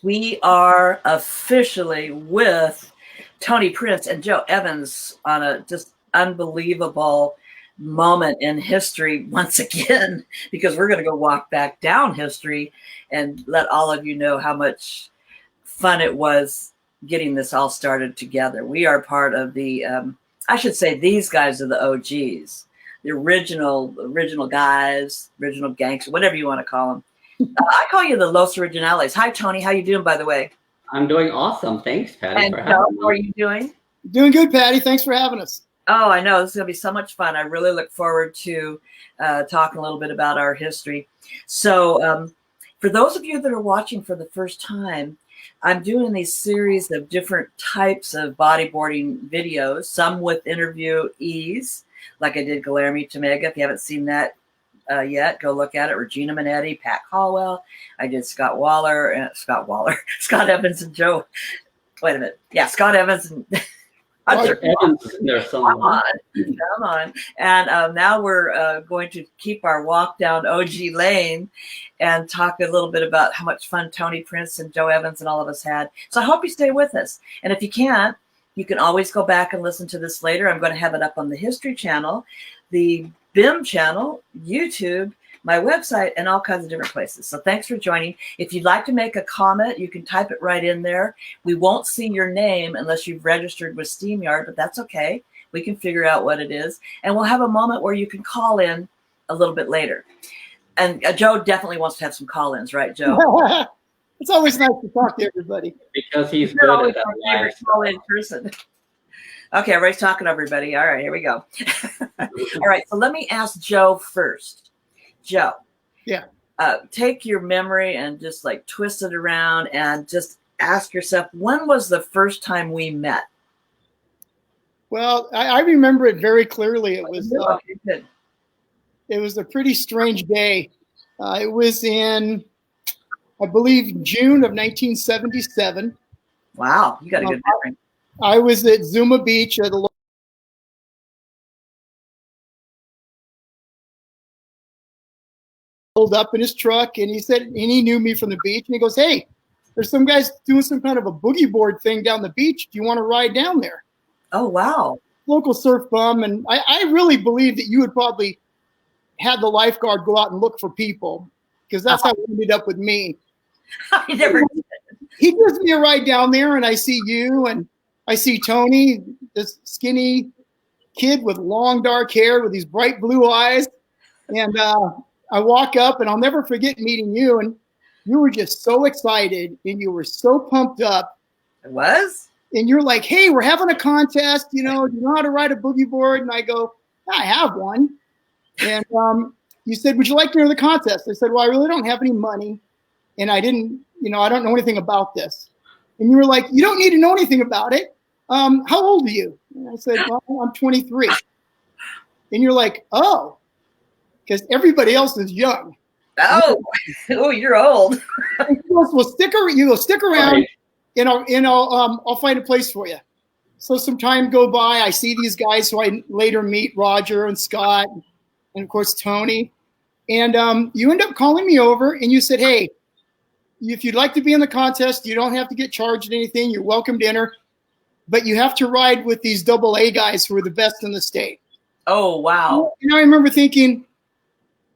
We are officially with Tony Prince and Joe Evans on a just unbelievable moment in history once again, because we're going to go walk back down history and let all of you know how much fun it was getting this all started together. We are part of the, I should say these guys are the OGs, the original guys, original gangsters, whatever you want to call them. I call you the Los Originales. Hi, Tony. How you doing, by the way? I'm doing awesome. Thanks, Patty, And for Joe, having how are me. you doing? Doing good, Patty. Thanks for having us. Oh, I know. This is going to be so much fun. I really look forward to talking a little bit about our history. So for those of you that are watching for the first time, I'm doing these series of different types of bodyboarding videos, some with interviewees, like I did Guilherme Tomega. If you haven't seen that yet, go look at it. Regina Minetti, Pat Caldwell. I did Scott Evans and Joe. Wait a minute. Yeah, Scott Evans and Evans in there somewhere. Come on. And now we're going to keep our walk down OG Lane and talk a little bit about how much fun Tony Prince and Joe Evans and all of us had. So I hope you stay with us. And if you can't, you can always go back and listen to this later. I'm going to have it up on the History Channel, the BIM channel, YouTube, my website, and all kinds of different places. So thanks for joining. If you'd like to make a comment, you can type it right in there. We won't see your name unless you've registered with StreamYard, but that's okay. We can figure out what it is. And we'll have a moment where you can call in a little bit later. And Joe definitely wants to have some call-ins, right, Joe? It's always nice to talk to everybody. Because he's You're good always at my that favorite live call-in person. Okay, everybody's talking to everybody. All right, here we go. All right, so let me ask Joe first. Joe. Yeah. Take your memory and just like twist it around and just ask yourself, when was the first time we met? Well, I remember it very clearly. It was Okay, good. it was a pretty strange day. It was in, I believe, June of 1977. Wow, you got a good memory. I was at Zuma Beach at a pulled up in his truck, and he knew me from the beach, and he goes, "Hey, there's some guys doing some kind of a boogie board thing down the beach. Do you want to ride down there?" Oh, wow. Local surf bum, and I really believe that you would probably have the lifeguard go out and look for people, because that's how it ended up with me. I never did. He gives me a ride down there, and I see you, and I see Tony, this skinny kid with long dark hair with these bright blue eyes, and I walk up, and I'll never forget meeting you, and you were just so excited, and you were so pumped up. It was? And you're like, "Hey, we're having a contest, do you know how to ride a boogie board?" And I go, "I have one." And you said, "Would you like to enter the contest?" I said, "Well, I really don't have any money, and I don't know anything about this." And you were like, "You don't need to know anything about it. How old are you?" And I said, "Well, I'm 23. And you're like, "Oh, because everybody else is young." Oh, you're old. And he goes, "Well, stick around, Right. I'll find a place for you." So some time go by. I see these guys who I later meet, Roger and Scott, and of course Tony. And you end up calling me over, and you said, "Hey, if you'd like to be in the contest, you don't have to get charged anything. You're welcome to enter, but you have to ride with these AA guys who are the best in the state." Oh, wow. And I remember thinking,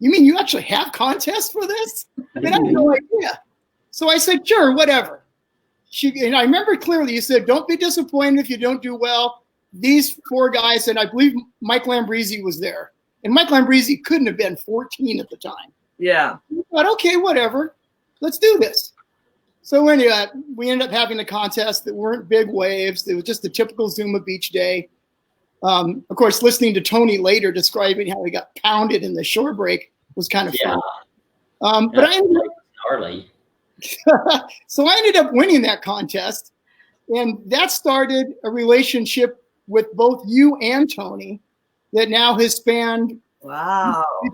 "You mean you actually have contests for this?" And I had no idea. So I said, "Sure, whatever." And I remember clearly you said, "Don't be disappointed if you don't do well." These four guys, and I believe Mike Lambresi was there. And Mike Lambresi couldn't have been 14 at the time. Yeah. But okay, whatever. Let's do this. So anyway, we ended up having a contest that weren't big waves. It was just a typical Zuma Beach day. Of course, listening to Tony later describing how he got pounded in the shore break was kind of fun. But I ended up, gnarly. so I ended up winning that contest, and that started a relationship with both you and Tony that now has spanned 50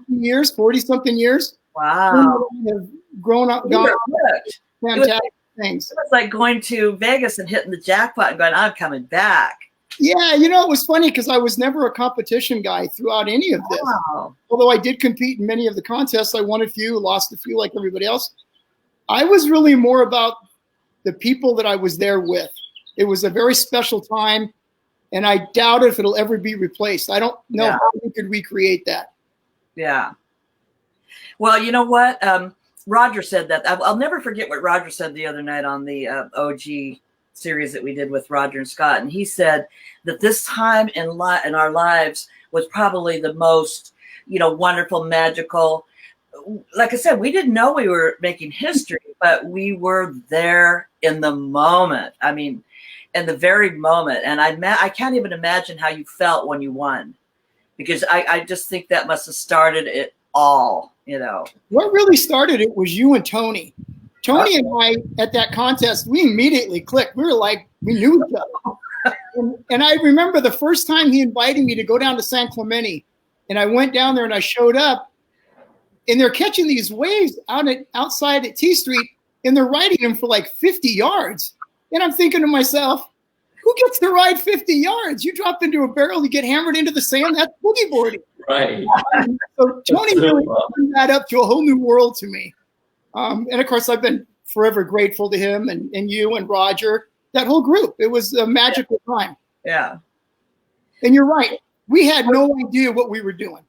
years, 40-something years. Wow. We have grown up, gone fantastic things. It was like going to Vegas and hitting the jackpot and going, "I'm coming back." Yeah, it was funny because I was never a competition guy throughout any of this. Wow. Although I did compete in many of the contests. I won a few, lost a few like everybody else. I was really more about the people that I was there with. It was a very special time, and I doubt if it'll ever be replaced. I don't know how we could recreate that. Yeah. Well, you know what? Roger said that. I'll never forget what Roger said the other night on the OG series that we did with Roger and Scott. And he said that this time in our lives was probably the most, wonderful, magical. Like I said, we didn't know we were making history, but we were there in the moment. I mean, in the very moment. And I can't even imagine how you felt when you won, because I just think that must have started it all, What really started it was you and Tony. Tony and I, at that contest, we immediately clicked. We were like, we knew each other. and I remember the first time he invited me to go down to San Clemente, and I went down there and I showed up, and they're catching these waves outside at T Street, and they're riding them for like 50 yards. And I'm thinking to myself, who gets to ride 50 yards? You drop into a barrel, you get hammered into the sand. That's boogie boarding. Right. So Tony really opened that up to a whole new world to me. And of course, I've been forever grateful to him and you and Roger, that whole group. It was a magical time. Yeah. And you're right. We had no idea what we were doing.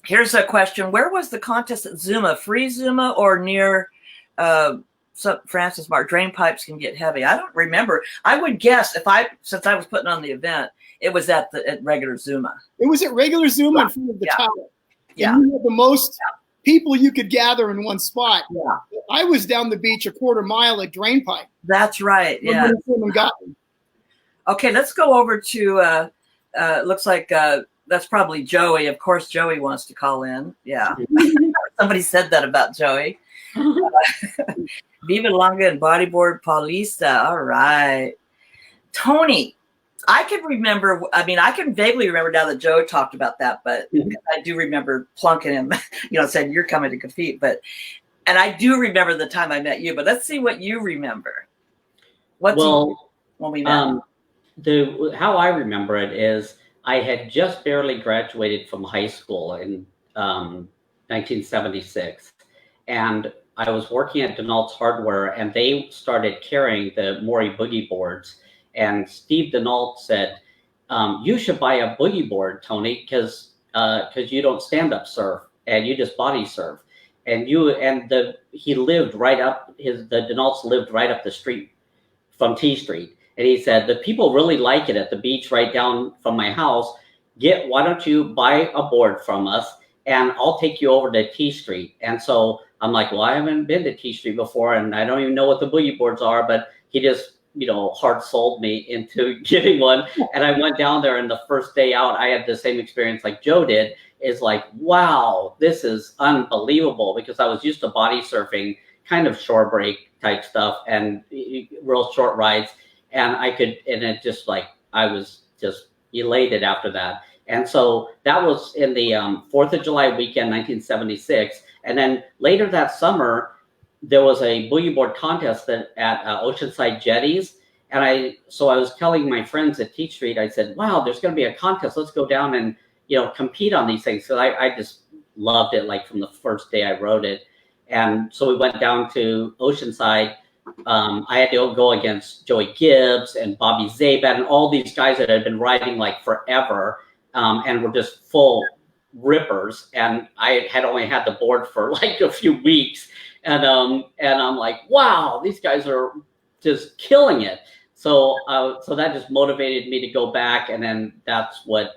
Here's a question. Where was the contest at Zuma? Free Zuma or near Francis Mark? Drain pipes can get heavy. I don't remember. I would guess since I was putting on the event, it was at regular Zuma. It was at regular Zuma in front of the tower. Yeah. And you had the most people you could gather in one spot. Yeah. I was down the beach a quarter mile at Drain Pipe. That's right. Yeah. Okay, let's go over to looks like that's probably Joey. Of course, Joey wants to call in. Yeah. Somebody said that about Joey. Viva Longa and Bodyboard Paulista. All right. Tony, I can remember, I can vaguely remember now that Joe talked about that, but I do remember plunking him, saying you're coming to compete. And I do remember the time I met you, but let's see what you remember. When we met? How I remember it is I had just barely graduated from high school in 1976. And I was working at Denault's Hardware, and they started carrying the Maury boogie boards. And Steve Denault said, you should buy a boogie board, Tony, because you don't stand up surf and you just body surf. And he lived right up, the Denaults lived right up the street from T Street. And he said, the people really like it at the beach right down from my house. Why don't you buy a board from us and I'll take you over to T Street. And so I'm like, well, I haven't been to T Street before and I don't even know what the boogie boards are, but he just, hard sold me into getting one. And I went down there, and the first day out, I had the same experience like Joe did, is like, wow, this is unbelievable, because I was used to body surfing, kind of shore break type stuff and real short rides. And I was just elated after that. And so that was in the 4th of July weekend, 1976. And then later that summer, there was a boogie board contest at Oceanside Jetties. And I was telling my friends at T Street, I said, wow, there's going to be a contest. Let's go down and, compete on these things. So I just loved it, like from the first day I wrote it. And so we went down to Oceanside. I had to go against Joey Gibbs and Bobby Zabat and all these guys that had been riding like forever and were just full rippers. And I had only had the board for like a few weeks. And I'm like, wow, these guys are just killing it. So that just motivated me to go back. And then that's what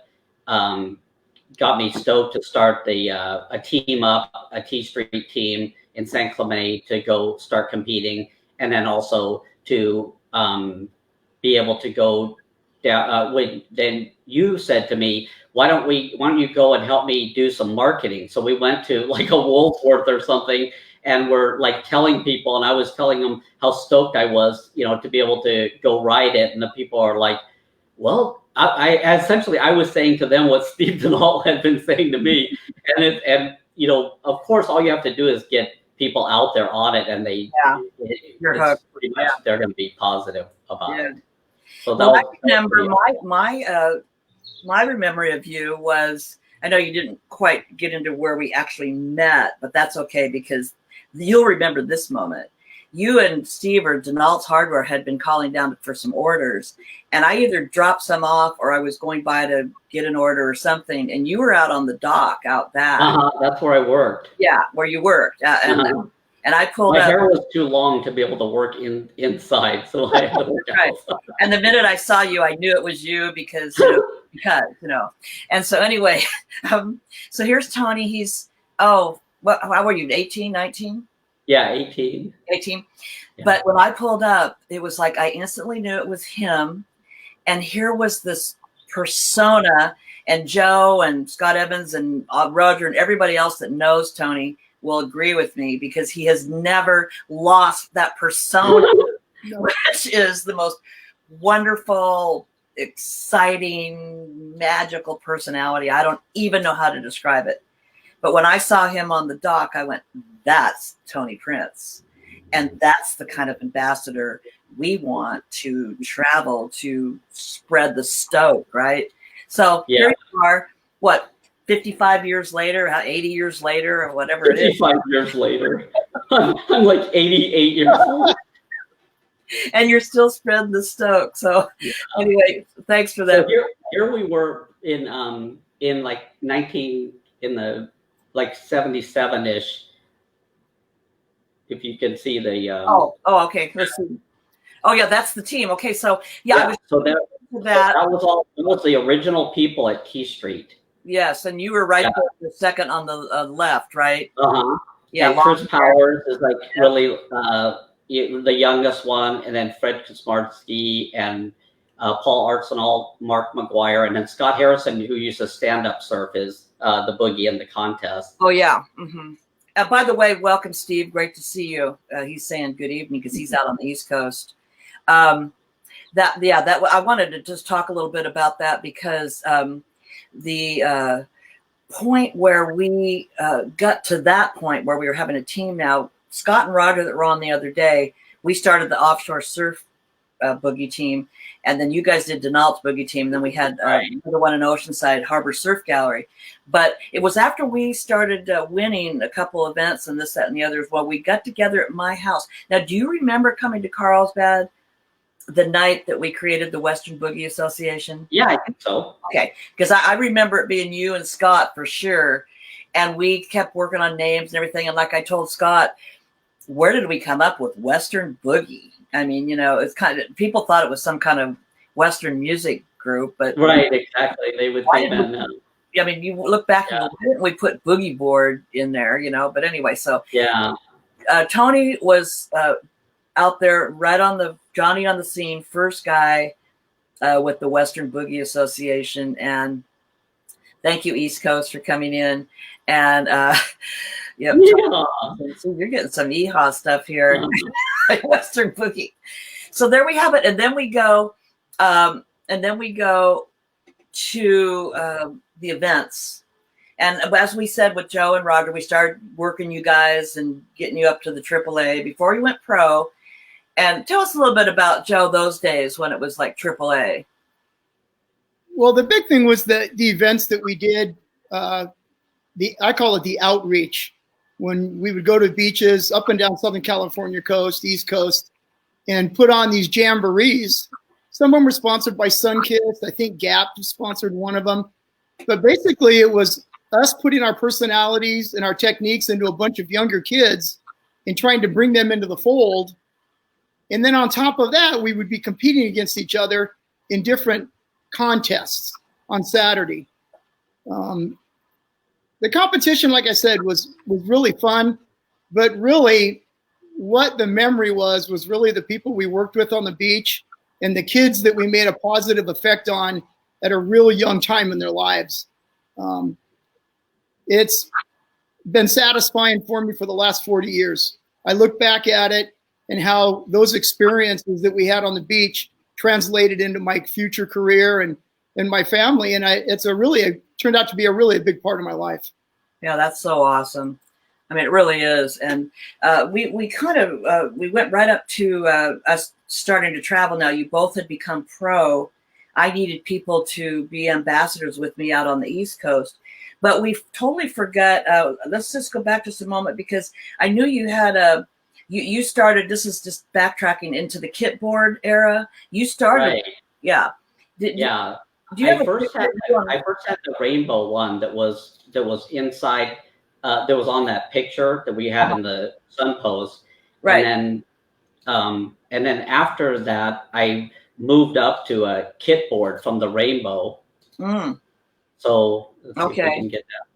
got me stoked to start a team up, a T Street team in San Clemente to go start competing. And then also to be able to go down. Then you said to me, why don't you go and help me do some marketing? So we went to like a Woolworth or something, and we're like telling people, and I was telling them how stoked I was, to be able to go ride it. And the people are like, well, I essentially was saying to them what Steve Denault had been saying to me. And of course, all you have to do is get people out there on it, and they're going to be positive about it. So I remember my memory of you was, I know you didn't quite get into where we actually met, but that's okay, because you'll remember this moment. you and Steve or Denalt's Hardware had been calling down for some orders, and I either dropped some off or I was going by to get an order or something, and you were out on the dock out back. That's where I worked. Yeah, where you worked. And I pulled My up. hair was too long to be able to work inside, so I had to work outside. And the minute I saw you, I knew it was you because And so anyway, so here's Tony. He's, how were you, 18, 19? Yeah, 18. 18. Yeah. But when I pulled up, it was like I instantly knew it was him. And here was this persona, and Joe and Scott Evans and Roger and everybody else that knows Tony will agree with me, because he has never lost that persona, which is the most wonderful, exciting, magical personality. I don't even know how to describe it. But when I saw him on the dock, I went, that's Tony Prince. And that's the kind of ambassador we want to travel to spread the stoke, right? So here you are, 55 years later, 80 years later, or whatever it is. 55 years later. I'm like 88 years old. And you're still spreading the stoke. So anyway, thanks for that. So here we were in like 77-ish. If you can see the okay. Let's see. Oh yeah, that's the team. Okay, so I was that was the original people at Key Street. Yes, and you were right there, the second on the left, right? Yeah, and Chris Powers is like really the youngest one, and then Fred Kosmarski and Paul Arsenal, Mark McGuire, and then Scott Harrison, who used to stand-up surf, is the boogie in the contest. Oh yeah. Mm-hmm. By the way, welcome, Steve. Great to see you. He's saying good evening because he's out on the East Coast. I wanted to just talk a little bit about that, because the point where we got to that point where we were having a team now, Scott and Roger that were on the other day, we started the offshore surf boogie team, and then you guys did Denalt's boogie team, and then we had another one in Oceanside, Harbor Surf Gallery. But it was after we started winning a couple events and this, that, and the others, we got together at my house. Now, do you remember coming to Carlsbad the night that we created the Western Boogie Association? Yeah, I think so. Okay, because I remember it being you and Scott for sure, and we kept working on names and everything. And like I told Scott, where did we come up with Western Boogie? I mean, it's kind of, people thought it was some kind of Western music group, but right, exactly. They would think that. I mean, you look back and we put Bodyboard in there, But anyway, so Tony was out there right on the Johnny on the scene, first guy with the Western Boogie Association, and thank you, East Coast, for coming in. And so you're getting some EHA stuff here, Western Boogie. So there we have it, and then we go, to the events. And as we said with Joe and Roger, we started working you guys and getting you up to the AAA before you went pro. And tell us a little bit about, Joe, those days when it was like AAA. Well, the big thing was the events that we did. I call it the outreach, when we would go to beaches up and down Southern California coast, East Coast, and put on these jamborees. Some of them were sponsored by Sunkist. I think Gap sponsored one of them. But basically, it was us putting our personalities and our techniques into a bunch of younger kids and trying to bring them into the fold. And then on top of that, we would be competing against each other in different contests on Saturday. The competition, like I said, was really fun. But really, what the memory was really the people we worked with on the beach and the kids that we made a positive effect on at a real young time in their lives. It's been satisfying for me for the last 40 years. I look back at it and how those experiences that we had on the beach translated into my future career and my family. And it turned out to be a really big part of my life. Yeah, that's so awesome. I mean, it really is. And we went right up to us starting to travel. Now, you both had become pro. I needed people to be ambassadors with me out on the East Coast. But we totally forgot. Let's just go back just a moment, because I knew you had you started. This is just backtracking into the kitboard era. You started, Right. yeah. Yeah. Do you have I first had the rainbow one that was inside, that was on that picture that we had in the Sun Post. right? And then after that, I moved up to a kit board from the rainbow. Mm. So let's see if we Okay. can get that.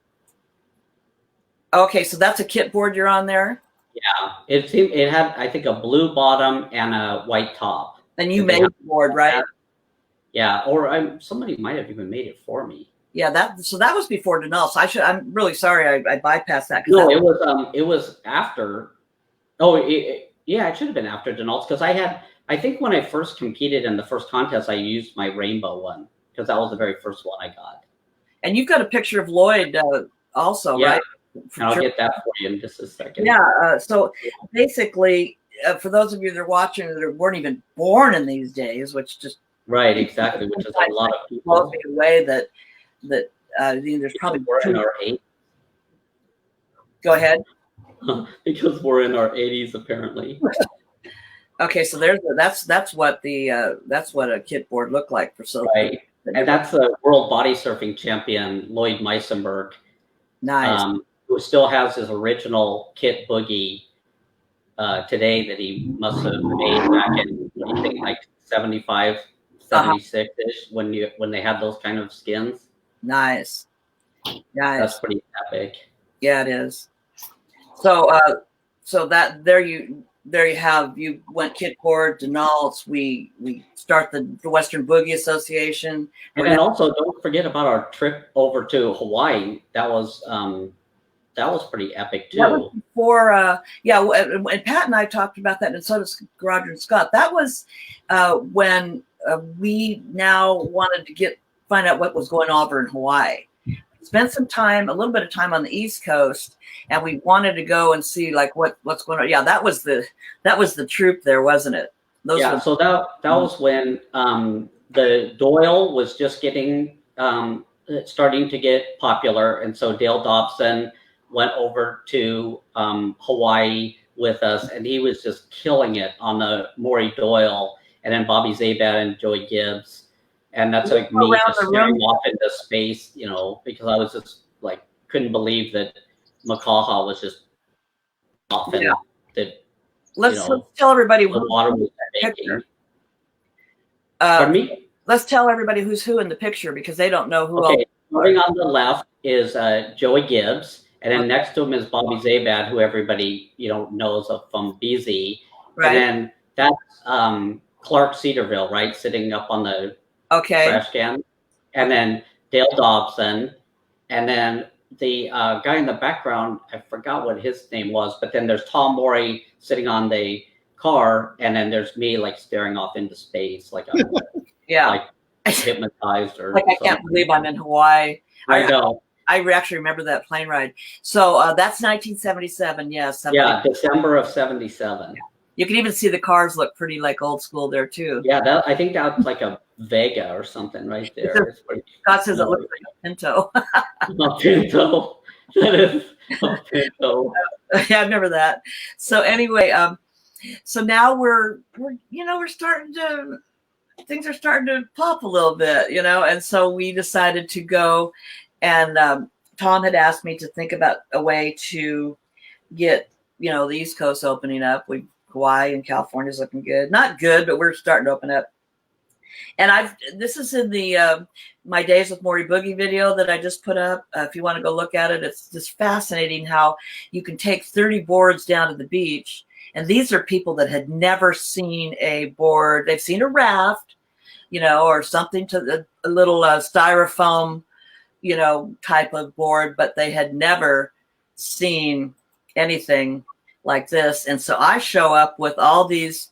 Okay, so that's a kit board you're on there, Yeah, it had, I think, a blue bottom and a white top. and you made the board, right? Yeah, or somebody might have even made it for me. Yeah, that was before Denal. So I'm really sorry I bypassed that. No, it was after. Oh, yeah, it should have been after Denal's, because I think when I first competed in the first contest, I used my rainbow one because that was the very first one I got. And you've got a picture of Lloyd also, Yeah, right? and I'll get that for you in just a second. Yeah. So basically, for those of you that are watching that weren't even born in these days, which just right, exactly, which is a lot of people. blows me away that there's probably we're in our 80s. Go ahead. Because we're in our 80s apparently. Okay, so that's what a kit board looked like for so right, and that's the world body surfing champion Lloyd Meisenberg. Nice. Who still has his original kit boogie today that he must have made back in anything like 75, 76-ish when they had those kind of skins. Nice. That's pretty epic. Yeah, it is. So that there you went kitboard, Denal's. We start the Western Boogie Association, and then also don't forget about our trip over to Hawaii. That was pretty epic too. That was before, and Pat and I talked about that, and so does Roger and Scott. That was when we now wanted to find out what was going on over in Hawaii. Spent a little bit of time on the East Coast, and we wanted to go and see like what's going on. Yeah, that was the troop there, wasn't it? So that was when the Doyle was just starting to get popular, and so Dale Dobson went over to Hawaii with us, and he was just killing it on the Maury Doyle, and then Bobby Zabad and Joey Gibbs. And that's like me just staring off into space, because I was just like, couldn't believe that Makaha was just off and that, let's tell everybody the water was making. Pardon me? Let's tell everybody who's who in the picture because they don't know who. Okay, starting on the left is Joey Gibbs, and then next to him is Bobby Zabad, who everybody knows of from BZ. Right. And then that's Clark Cedarville, right, sitting up on the trash can, and then Dale Dobson, and then the guy in the background, I forgot what his name was, but then there's Tom Morey sitting on the car, and then there's me like staring off into space, like I'm like hypnotized or like I can't believe I'm in Hawaii. I know. I actually remember that plane ride. So that's 1977. Yes. Yeah, December of 77. Yeah. You can even see the cars look pretty like old school there too. Yeah, I think that's like a Vega or something right there. Scott says it looks like a Pinto. A Pinto. That is a Pinto. Yeah, I remember that. So anyway, so now we're starting to, things are starting to pop a little bit, and so we decided to go, and Tom had asked me to think about a way to get, the East Coast opening up. Hawaii and California is looking good. Not good, but we're starting to open up. And this is in the my Days with Maury Boogie video that I just put up. If you want to go look at it, it's just fascinating how you can take 30 boards down to the beach. And these are people that had never seen a board. They've seen a raft, or something to a little styrofoam, type of board, but they had never seen anything like this. And so I show up with all these,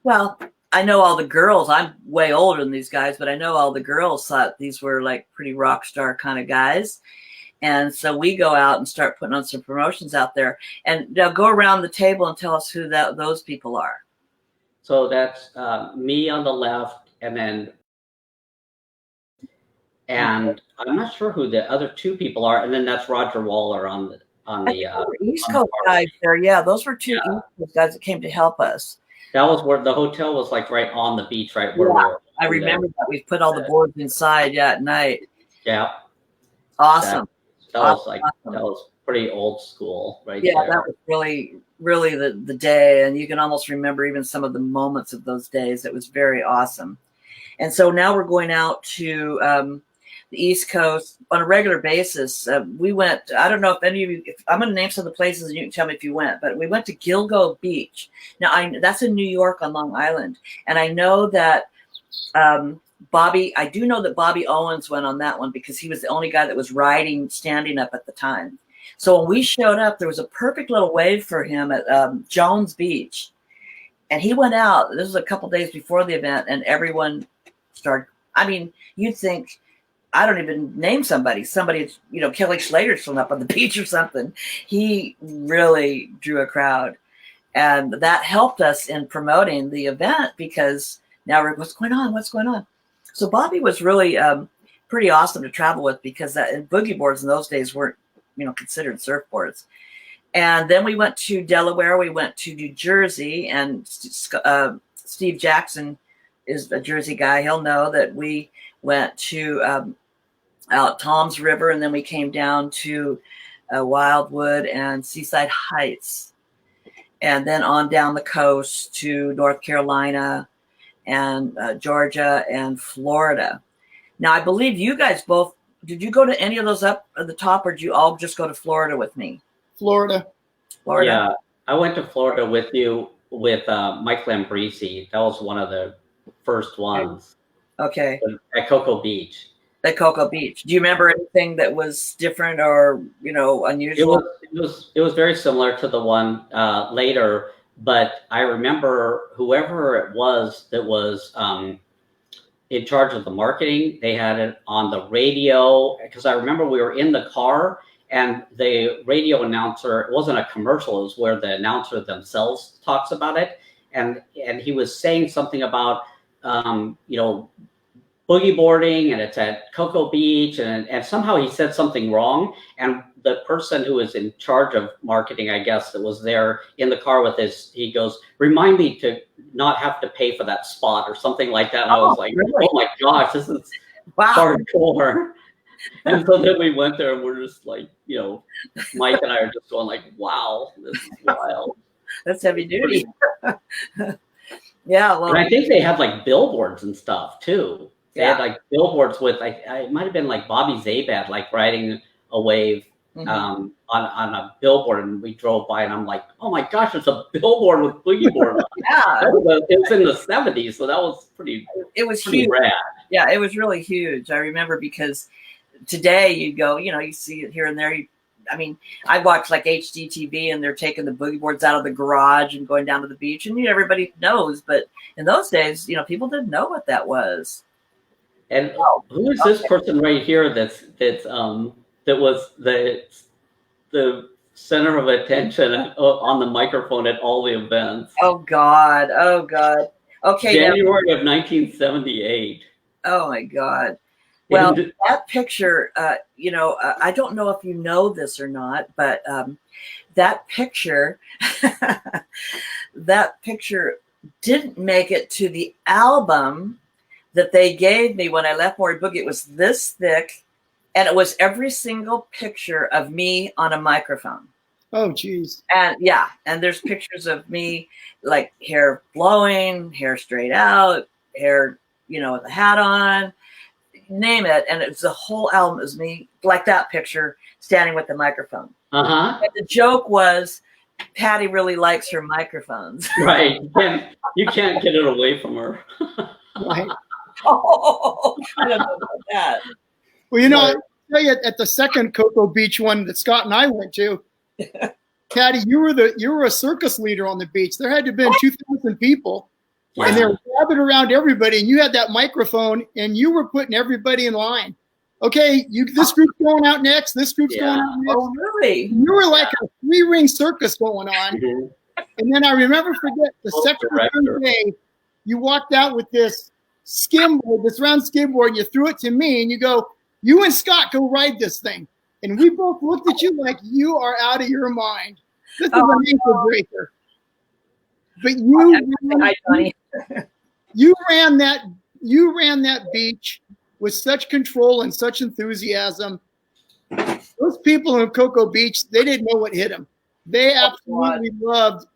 I know all the girls. I'm way older than these guys, but I know all the girls thought these were like pretty rock star kind of guys. And so we go out and start putting on some promotions out there. And now go around the table and tell us who those people are. So that's me on the left, and I'm not sure who the other two people are. And then that's Roger Waller on on the East on the Coast park. guys there. Yeah, those were two Yeah. East Coast guys that came to help us. That was where the hotel was, like right on the beach, right where Yeah, we were. I remember that. We put all the boards inside, yeah, at night. Yeah. Awesome. That was like Awesome. that was pretty old school right Yeah, there. that was really, really the day. And you can almost remember even some of the moments of those days. It was very awesome. And so now we're going out to the East Coast on a regular basis. We went, I don't know if any of you, I'm going to name some of the places and you can tell me if you went, but we went to Gilgo Beach. Now, that's in New York on Long Island. And I know that I do know that Bobby Owens went on that one because he was the only guy that was standing up at the time. So when we showed up, there was a perfect little wave for him at Jones Beach. And he went out, this was a couple days before the event, and everyone started, I mean, you'd think, I don't even name somebody, Kelly Slater's still up on the beach or something. He really drew a crowd. And that helped us in promoting the event because now we're, what's going on? What's going on? So Bobby was really pretty awesome to travel with because boogie boards in those days weren't, considered surfboards. And then we went to Delaware. We went to New Jersey, and Steve Jackson is a Jersey guy. He'll know that we went to out Tom's River, and then we came down to Wildwood and Seaside Heights, and then on down the coast to North Carolina and Georgia and Florida. Now, I believe you guys both, did you go to any of those up at the top, or did you all just go to Florida with me? Florida. Yeah, I went to Florida with you with Mike Lambrisi. That was one of the first ones. Okay. At Cocoa Beach. At Cocoa Beach. Do you remember anything that was different or unusual? It was very similar to the one later, but I remember whoever it was that was in charge of the marketing. They had it on the radio because I remember we were in the car. And the radio announcer, it wasn't a commercial, it was where the announcer themselves talks about it. And he was saying something about, boogie boarding, and it's at Cocoa Beach. And somehow he said something wrong. And the person who was in charge of marketing, I guess, that was there in the car with us, he goes, remind me to not have to pay for that spot or something like that. And I was like, really? Oh my gosh, this is hardcore. And so then we went there and we're just like, Mike and I are just going like, wow, this is wild. That's heavy duty. Yeah. Well, and I think they had like billboards and stuff too. They had like billboards with, it might've been like Bobby Zabad, like riding a wave on a billboard, and we drove by and I'm like, oh my gosh, it's a billboard with boogie board on. Yeah. It was in the 70s. So that was pretty huge. Rad. Yeah, it was really huge. I remember because today you go, you see it here and there. I watch like HGTV and they're taking the boogie boards out of the garage and going down to the beach, and everybody knows. But in those days, people didn't know what that was. And who is this person right here that was the center of attention on the microphone at all the events? Oh God. Okay. January of 1978. Oh my God. Well, that picture, I don't know if you know this or not, but that picture didn't make it to the album that they gave me when I left Maury Boogie. It was this thick, and it was every single picture of me on a microphone. Oh, geez. And and there's pictures of me like hair blowing, hair straight out, hair, with a hat on. Name it, and it's the whole album is me like that picture standing with the microphone. And the joke was Patty really likes her microphones. Right. You can't get it away from her. Right. Oh, I don't know about that. Well, I'll tell you, at the second Cocoa Beach one that Scott and I went to, Patty, you were a circus leader on the beach. There had to have been 2,000 people. Yeah. And they were gathered around everybody, and you had that microphone, and you were putting everybody in line. Okay, this group's going out next. This group's going out next. Oh, really? You were like a 3-ring circus going on. And then I remember, the second or third day, you walked out with this skimboard, this round skimboard, and you threw it to me, and you go, you and Scott go ride this thing. And we both looked at you like you are out of your mind. This is Oh, an ankle breaker. But Hi, Johnny. you ran that beach with such control and such enthusiasm. Those people in Cocoa Beach, they didn't know what hit them. They absolutely loved.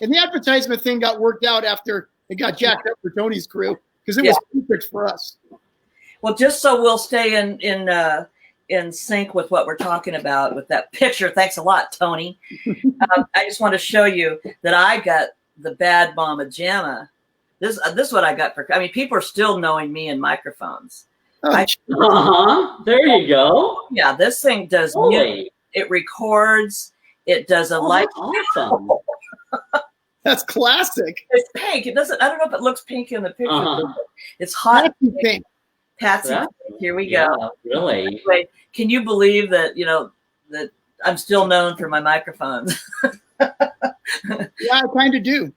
And the advertisement thing got worked out after it got jacked up for Tony's crew because it was perfect for us. Well, just so we'll stay in sync with what we're talking about with that picture. Thanks a lot, Tony. I just want to show you that I got the Bad Mama Jamma. This is what I got for. I mean, people are still knowing me in microphones. There you go. Yeah, this thing does music. It records. It does a light. Awesome. That's classic. It's pink. It doesn't. I don't know if it looks pink in the picture. It's hot pink. Patsy, here we go. Yeah, really? Anyway, can you believe that? You know that I'm still known for my microphones. Yeah, I kind of do.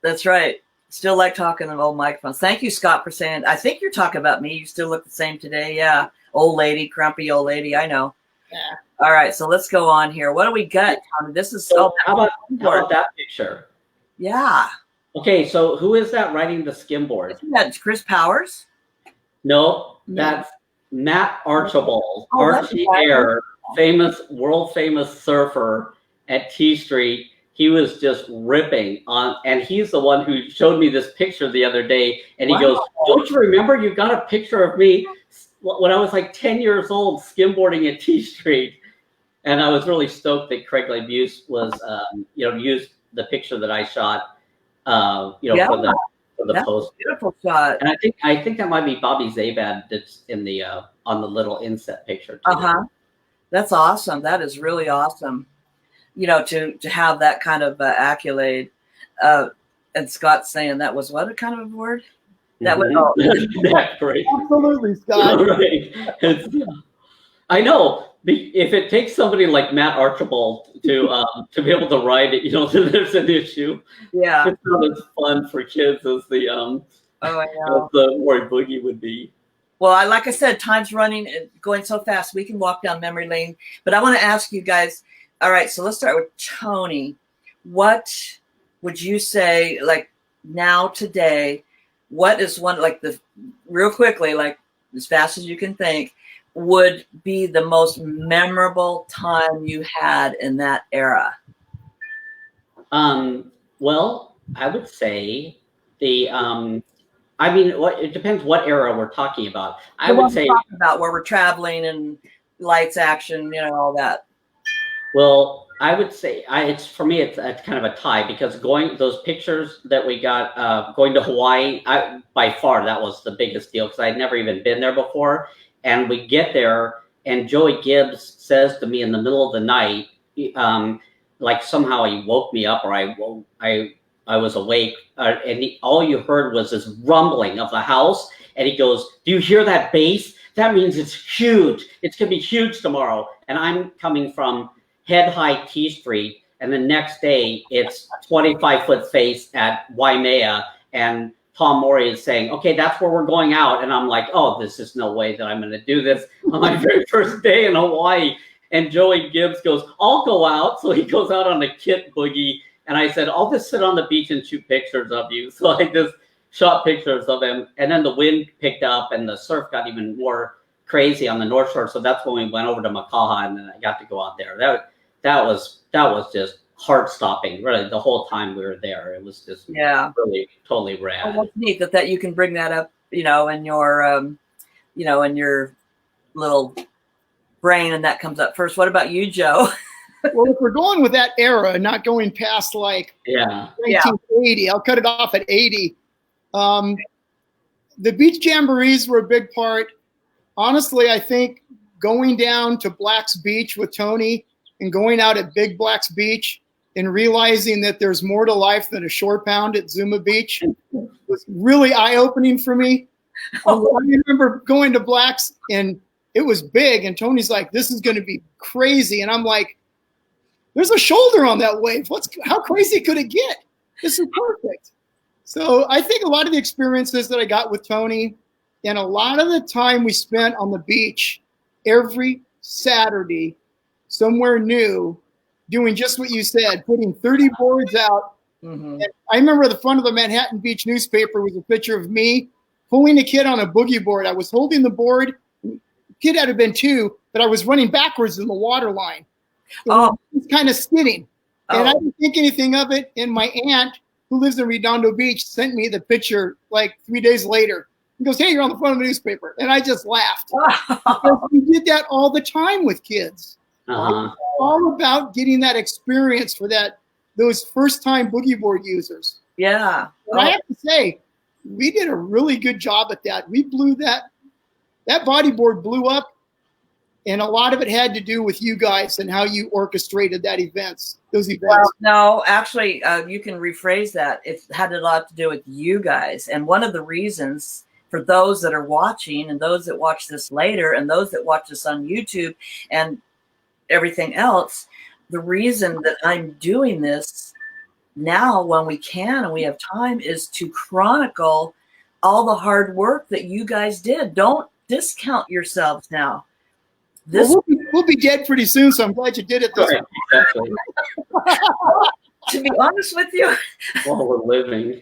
That's right. Still like talking on old microphones. Thank you, Scott, for saying. I think you're talking about me. You still look the same today. Yeah, old lady, grumpy old lady. I know. Yeah. All right, so let's go on here. What do we got, Tommy? This is how about that picture? Yeah. Okay, so who is that riding the skimboard? Isn't that Chris Powers? No, that's Matt Archibald. Oh, Archie Air, world famous surfer at T Street. He was just ripping on, and he's the one who showed me this picture the other day. And he goes, "Don't you remember? You got a picture of me when I was like 10 years old, skimboarding at T Street." And I was really stoked that Craig Labuse was, used the picture that I shot, for the post. Beautiful shot. And I think that might be Bobby Zabad that's in the on the little inset picture too. That's awesome. That is really awesome. You know, to have that kind of accolade. And Scott's saying that was what kind of a word? That was great. Absolutely, Scott. Right. I know. If it takes somebody like Matt Archibald to be able to ride it, then there's an issue. Yeah. It's not as fun for kids as the Maury Boogie would be. Well, like I said, time's running, going so fast. We can walk down memory lane. But I want to ask you guys. All right, so let's start with Tony. What would you say, like now today? What is one real quickly, like as fast as you can think, would be the most memorable time you had in that era? Well, I would say it depends what era we're talking about. I would say about where we're traveling and lights, action, all that. Well, I would say it's kind of a tie because those pictures that we got going to Hawaii, by far that was the biggest deal because I'd never even been there before. And we get there, and Joey Gibbs says to me in the middle of the night, like somehow he woke me up, or I was awake, and all you heard was this rumbling of the house. And he goes, "Do you hear that bass? That means it's huge. It's gonna be huge tomorrow." And I'm coming from head high T Street, and the next day it's 25-foot face at Waimea, and Tom Morey is saying, "Okay, that's where we're going out." And I'm like, "Oh, this is no way that I'm going to do this on my very first day in Hawaii." And Joey Gibbs goes, "I'll go out." So he goes out on a kit boogie. And I said, "I'll just sit on the beach and shoot pictures of you." So I just shot pictures of him. And then the wind picked up and the surf got even more crazy on the North Shore. So that's when we went over to Makaha, and then I got to go out there. That was just heart-stopping, really, the whole time we were there. It was just really totally rad. Well, that's neat that you can bring that up, in your, in your little brain, and that comes up first. What about you, Joe? Well, if we're going with that era, not going past 1980, I'll cut it off at 80. The beach jamborees were a big part. Honestly, I think going down to Black's Beach with Tony and going out at Big Black's Beach and realizing that there's more to life than a shore pound at Zuma Beach was really eye-opening for me. I remember going to Black's and it was big, and Tony's like, "This is going to be crazy." And I'm like, "There's a shoulder on that wave. How crazy could it get? This is perfect." So I think a lot of the experiences that I got with Tony and a lot of the time we spent on the beach every Saturday somewhere new, doing just what you said, putting 30 boards out. Mm-hmm. And I remember the front of the Manhattan Beach newspaper was a picture of me pulling a kid on a boogie board. I was holding the board. The kid had been 2, but I was running backwards in the water line. Oh, he was kind of skidding. And I oh, didn't think anything of it. And my aunt, who lives in Redondo Beach, sent me the picture like 3 days later. He goes, "Hey, you're on the front of the newspaper." And I just laughed. Because we did that all the time with kids. Uh-huh. It's all about getting that experience for those first-time boogie board users. yeah. And I have to say, we did a really good job at that. We blew that bodyboard blew up, and a lot of it had to do with you guys and how you orchestrated those events. Well, no, actually, you can rephrase that. It had a lot to do with you guys. And one of the reasons for those that are watching and those that watch this later and those that watch this on YouTube and everything else, the reason that I'm doing this now when we can and we have time is to chronicle all the hard work that you guys did. Don't discount yourselves now. We'll be dead pretty soon, so I'm glad you did it this way. Exactly. To be honest with you, While we're living.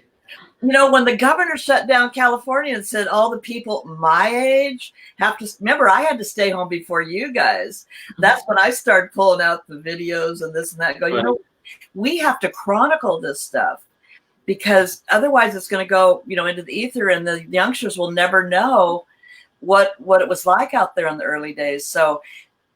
when the governor shut down California and said all the people my age have to, remember, I had to stay home before you guys. That's when I started pulling out the videos and this and that. Right. We have to chronicle this stuff because otherwise it's going to go, into the ether and the youngsters will never know what it was like out there in the early days. So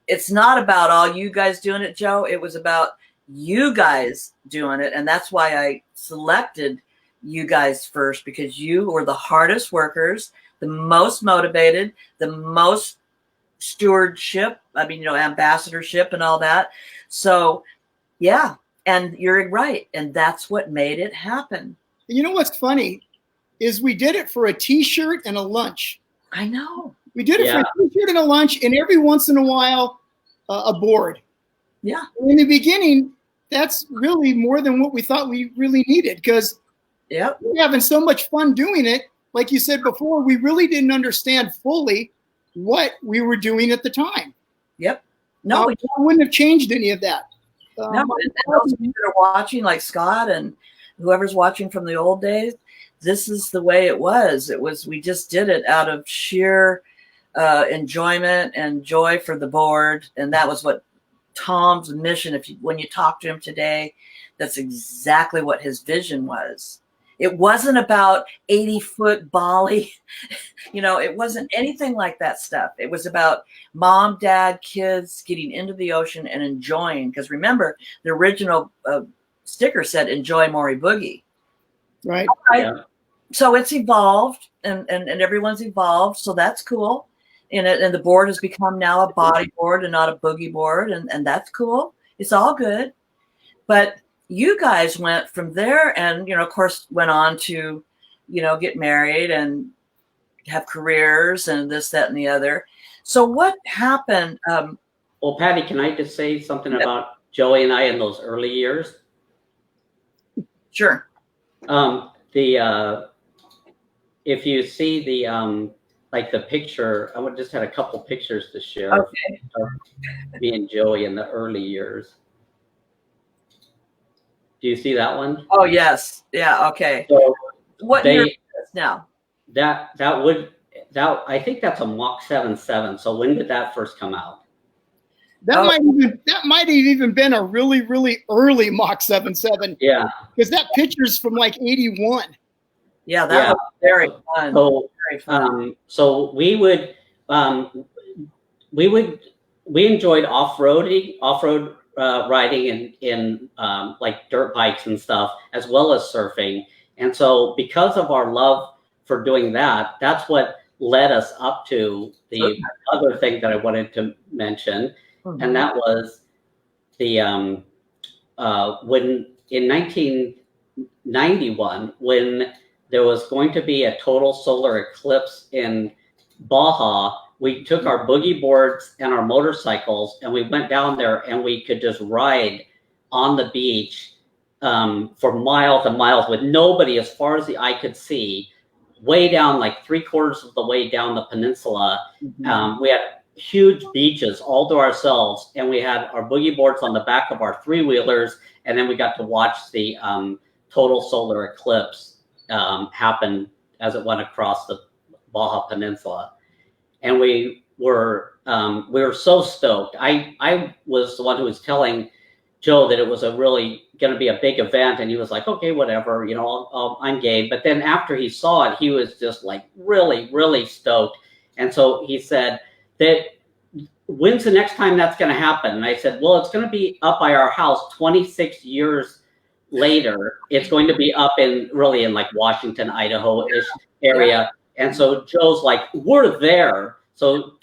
it's not about all you guys doing it, Joe. It was about you guys doing it. And that's why I selected you guys first, because you were the hardest workers, the most motivated, the most stewardship, ambassadorship and all that. So yeah, and you're right. And that's what made it happen. You know what's funny is we did it for a t-shirt and a lunch. I know. We did it for a t-shirt and a lunch, and every once in a while a board. Yeah. In the beginning, that's really more than what we thought we really needed, because we're having so much fun doing it. Like you said before, we really didn't understand fully what we were doing at the time. Yep. No, I wouldn't have changed any of that. No, and those of you that are watching, like Scott and whoever's watching from the old days, this is the way it was. We just did it out of sheer enjoyment and joy for the board. And that was what Tom's mission, when you talk to him today, that's exactly what his vision was. It wasn't about 80-foot Bali. It wasn't anything like that stuff. It was about mom, dad, kids getting into the ocean and enjoying. Because remember, the original sticker said, "Enjoy Maury Boogie." Right. Yeah. So it's evolved and everyone's evolved. So that's cool. And the board has become now a bodyboard and not a boogie board. And that's cool. It's all good. But you guys went from there and, of course, went on to, get married and have careers and this, that, and the other. So what happened? Well, Patty, can I just say something about Joey and I in those early years? Sure. If you see the picture, I just had a couple pictures to share of me and Joey in the early years. Do you see that one? Oh yes, yeah. Okay. So what year is this now? I think that's a Mach 7.7. So when did that first come out? That might have even been a really, really early Mach 7.7. Yeah. Because that picture's from like 81. Yeah, that was very fun. So, very fun. So we enjoyed off-road riding in like dirt bikes and stuff, as well as surfing. And so because of our love for doing that, that's what led us up to the other thing that I wanted to mention. Mm-hmm. And that was the when in 1991, when there was going to be a total solar eclipse in Baja, we took our boogie boards and our motorcycles and we went down there and we could just ride on the beach for miles and miles with nobody as far as the eye could see, way down, like 3/4 of the way down the peninsula. Mm-hmm. We had huge beaches all to ourselves, and we had our boogie boards on the back of our three-wheelers, and then we got to watch the total solar eclipse happen as it went across the Baja Peninsula. And we were so stoked. I was the one who was telling Joe that it was going to be a big event, and he was like, okay, whatever, I'm game. But then after he saw it, he was just like really, really stoked. And so he said, when's the next time that's going to happen? And I said, well, it's going to be up by our house 26 years later. It's going to be up in like Washington, Idaho-ish area. And so Joe's like, we're there. So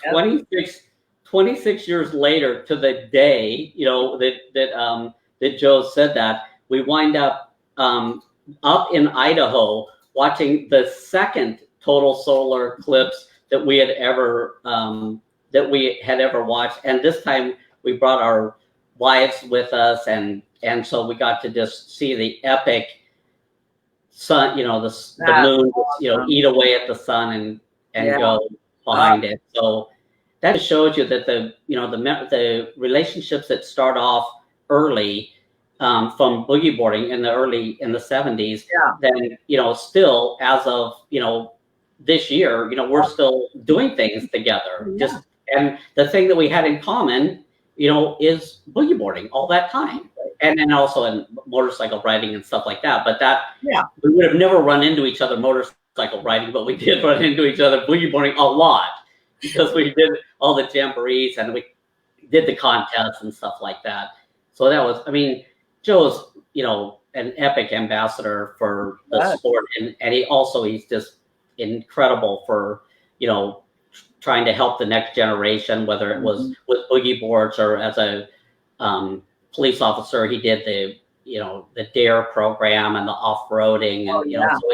26 years later to the day, that Joe said that, we wind up in Idaho watching the second total solar eclipse that we had ever watched. And this time we brought our wives with us, and so we got to just see the epic sun, the moon, eat away at the sun and go behind it. So that shows you that the relationships that start off early from boogie boarding in the 70s, then still as of this year, we're still doing things together. And the thing that we had in common, is boogie boarding all that time. And then also in motorcycle riding and stuff like that. But we would have never run into each other motorcycle riding, but we did run into each other boogie boarding a lot, because we did all the jamborees and we did the contests and stuff like that. So that was, Joe's, an epic ambassador for the sport. And he's just incredible for, trying to help the next generation, whether it was with boogie boards or as a police officer. He did the DARE program and the off-roading, and so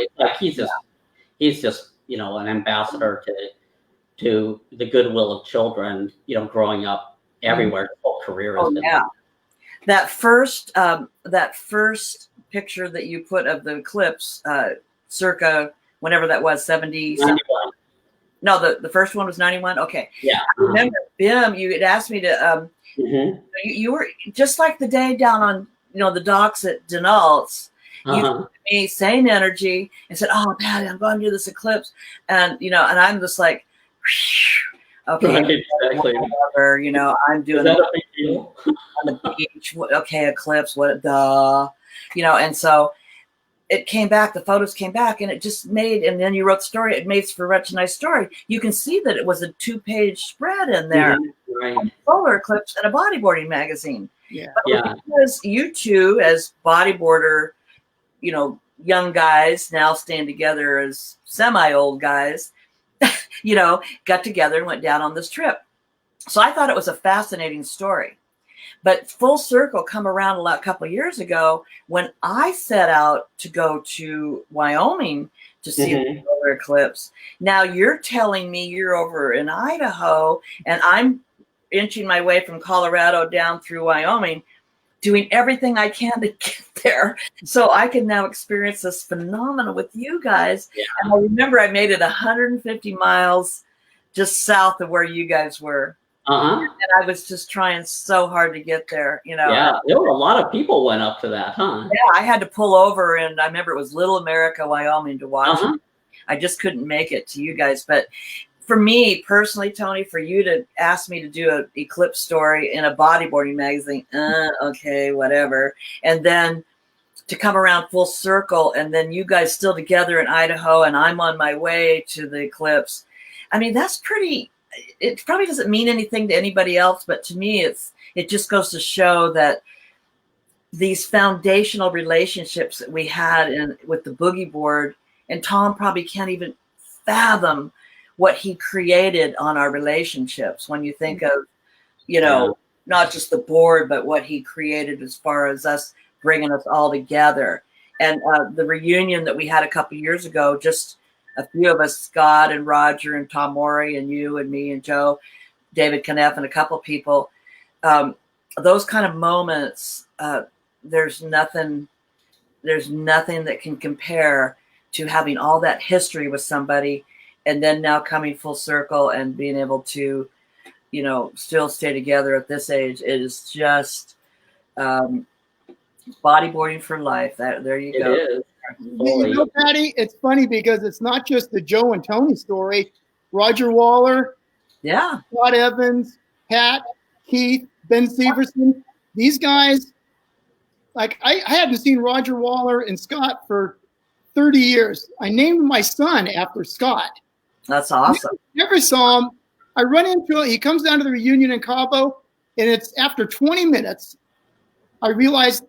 he's just an ambassador to the goodwill of children, growing up everywhere. His whole career has been. That first picture that you put of the eclipse, circa whenever that was, 70. No, the first one was 91. Okay. Yeah. I remember, Bim, you had asked me to, you were just like the day down on, the docks at Denault's. You gave me same energy and said, "Oh, Patty, I'm going to do this eclipse," and and I'm just like, okay, whatever, I'm doing it on the beach. Okay, eclipse. What the, and so. It came back, the photos came back, and it just made, and then you wrote the story, it made for such a nice story. You can see that it was a 2-page spread in there, a solar eclipse and a bodyboarding magazine. Because you two, as bodyboarder, young guys now staying together as semi-old guys, got together and went down on this trip. So I thought it was a fascinating story. But full circle come around a couple of years ago when I set out to go to Wyoming to see the solar eclipse. Now you're telling me you're over in Idaho, and I'm inching my way from Colorado down through Wyoming, doing everything I can to get there so I can now experience this phenomenon with you guys. Yeah. And I remember I made it 150 miles just south of where you guys were. And I was just trying so hard to get there, Yeah, there were a lot of people went up to that, huh? Yeah, I had to pull over, and I remember it was Little America, Wyoming, to watch it. I just couldn't make it to you guys. But for me personally, Tony, for you to ask me to do an eclipse story in a bodyboarding magazine, okay, whatever. And then to come around full circle, and then you guys still together in Idaho, and I'm on my way to the eclipse. That's pretty... It probably doesn't mean anything to anybody else, but to me, it just goes to show that these foundational relationships that we had with the boogie board, and Tom probably can't even fathom what he created on our relationships. When you think of, not just the board, but what he created as far as us bringing us all together. And the reunion that we had a couple years ago, just a few of us, Scott and Roger and Tom Morey and you and me and Joe, David Kneff and a couple of people, those kind of moments, there's nothing that can compare to having all that history with somebody, and then now coming full circle and being able to you know, still stay together at this age. It is just bodyboarding for life. There you go. It is. You know, Patty, it's funny because it's not just the Joe and Tony story. Roger Waller, Yeah. Scott Evans, Pat, Keith, Ben Severson, these guys, like I hadn't seen Roger Waller and Scott for 30 years. I named my son after Scott. That's awesome. Never saw him. I run into him. He comes down to the reunion in Cabo, and it's after 20 minutes, I realized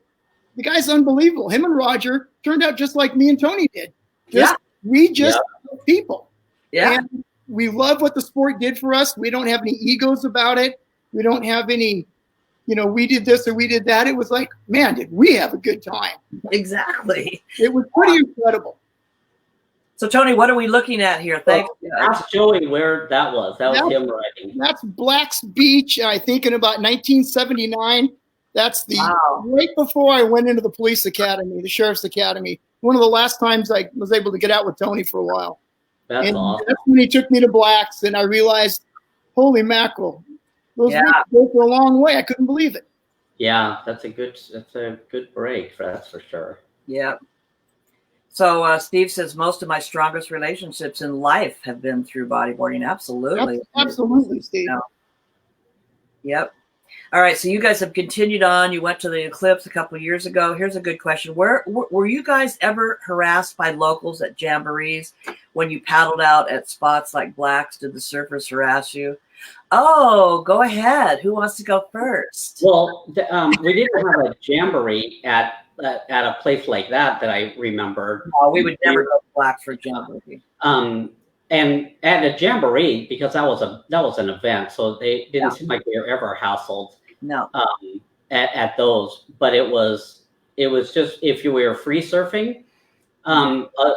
the guy's unbelievable. Him and Roger turned out just like me and Tony did. We just love people. Yeah. And we love what the sport did for us. We don't have any egos about it. We don't have any, you know, we did this or we did that. It was like, man, did we have a good time? Exactly. It was pretty incredible. So, Tony, what are we looking at here? Thanks. Ask Joey where that was. That was him writing. That's Black's Beach, I think, in about 1979. That's right before I went into the police academy, the sheriff's academy. One of the last times I was able to get out with Tony for a while. That's awesome. That's when he took me to Black's, and I realized, holy mackerel, those weeks go for a long way. I couldn't believe it. Yeah, that's a good break. That's for sure. Yeah. So Steve says most of my strongest relationships in life have been through bodyboarding. Absolutely. Absolutely, Steve. Yep. All right. So you guys have continued on. You went to the Eclipse a couple of years ago. Here's a good question. Were you guys ever harassed by locals at jamborees when you paddled out at spots like Black's? Did the surfers harass you? Oh, go ahead. Who wants to go first? Well, we didn't have a jamboree at a place like that I remember. No, we would never go to Black's for a jamboree. And at a jamboree, because that was an event, so they didn't seem like they were ever hassled. No. At those, but it was just if you were free surfing.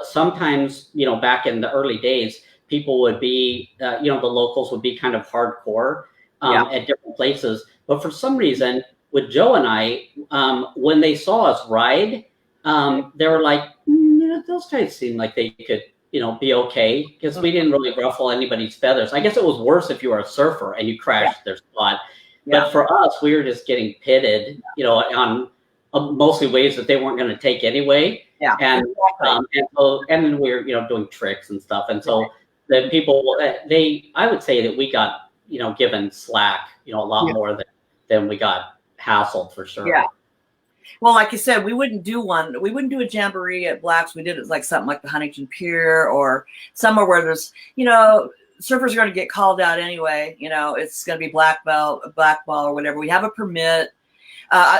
Sometimes, you know, back in the early days, people would be, you know, the locals would be kind of hardcore at different places. But for some reason, with Joe and I, when they saw us ride, they were like, those guys seem like they could, you know, be okay, because we didn't really ruffle anybody's feathers. I guess it was worse if you were a surfer and you crashed their spot. But for us, we were just getting pitted, you know, on mostly waves that they weren't going to take anyway. Yeah. And then we were, you know, doing tricks and stuff. And so the people, I would say that we got, you know, given slack, you know, a lot more than we got hassled, for sure. Yeah. Well, like you said, we wouldn't do a jamboree at Black's. We did it like something like the Huntington Pier or somewhere where there's, you know, surfers are going to get called out anyway. You know, it's going to be black ball or whatever. We have a permit.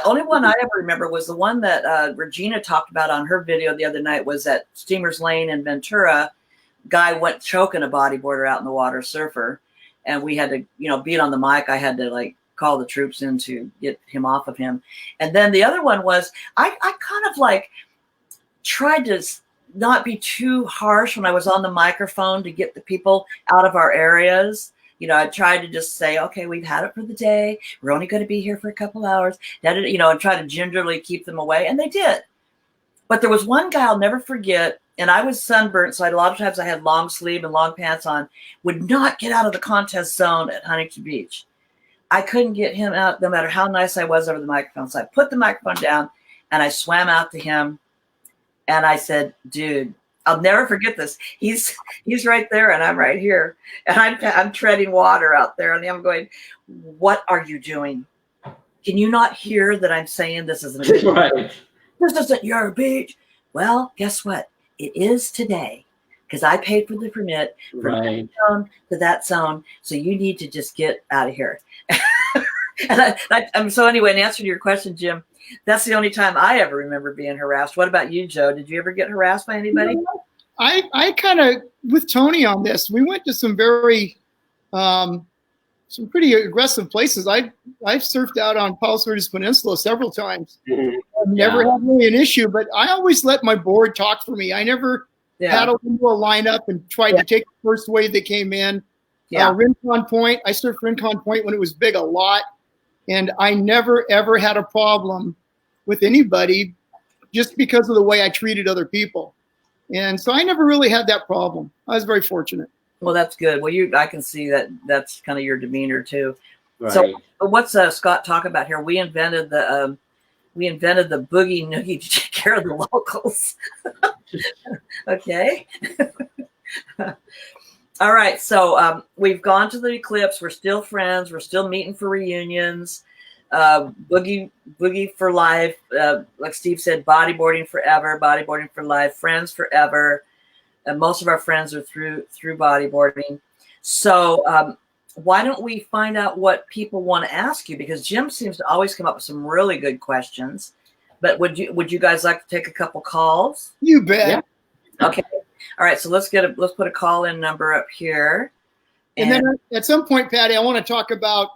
Only one I ever remember was the one that Regina talked about on her video the other night, was at Steamers Lane in Ventura. Guy went choking a bodyboarder out in the water, surfer. And we had to, you know, beat on the mic. I had to like call the troops in to get him off of him. And then the other one was, I kind of like tried to not be too harsh when I was on the microphone to get the people out of our areas. You know, I tried to just say, okay, we've had it for the day. We're only going to be here for a couple hours, you know, and try to gingerly keep them away. And they did. But there was one guy I'll never forget. And I was sunburnt, so a lot of times I had long sleeve and long pants on, would not get out of the contest zone at Huntington Beach. I couldn't get him out no matter how nice I was over the microphone. So I put the microphone down and I swam out to him and I said, dude, I'll never forget this. He's right there and I'm right here. And I'm treading water out there and I'm going, what are you doing? Can you not hear that I'm saying this isn't a beach? Right. This isn't your beach. Well, guess what? It is today, because I paid for the permit from that zone to that zone. So you need to just get out of here. And so anyway, in answer to your question, Jim, that's the only time I ever remember being harassed. What about you, Joe? Did you ever get harassed by anybody? I kind of, with Tony on this, we went to some very, some pretty aggressive places. I've surfed out on Palos Verdes Peninsula several times. Mm-hmm. I've never had really an issue, but I always let my board talk for me. I never paddled into a lineup and tried to take the first wave that came in. Rincon Point, I surfed Rincon Point when it was big a lot, and I never, ever had a problem with anybody just because of the way I treated other people. And so I never really had that problem. I was very fortunate. Well, that's good. Well, I can see that that's kind of your demeanor too. Right. So what's Scott talk about here? We invented the boogie noogie to take care of the locals. Okay. All right. So we've gone to the eclipse. We're still friends. We're still meeting for reunions. Boogie for life. Like Steve said, bodyboarding forever, bodyboarding for life, friends forever. Most of our friends are through bodyboarding. So why don't we find out what people want to ask you? Because Jim seems to always come up with some really good questions. But would you guys like to take a couple calls? You bet. Yeah. Okay. All right. So let's put a call in number up here. And then at some point, Patty, I want to talk about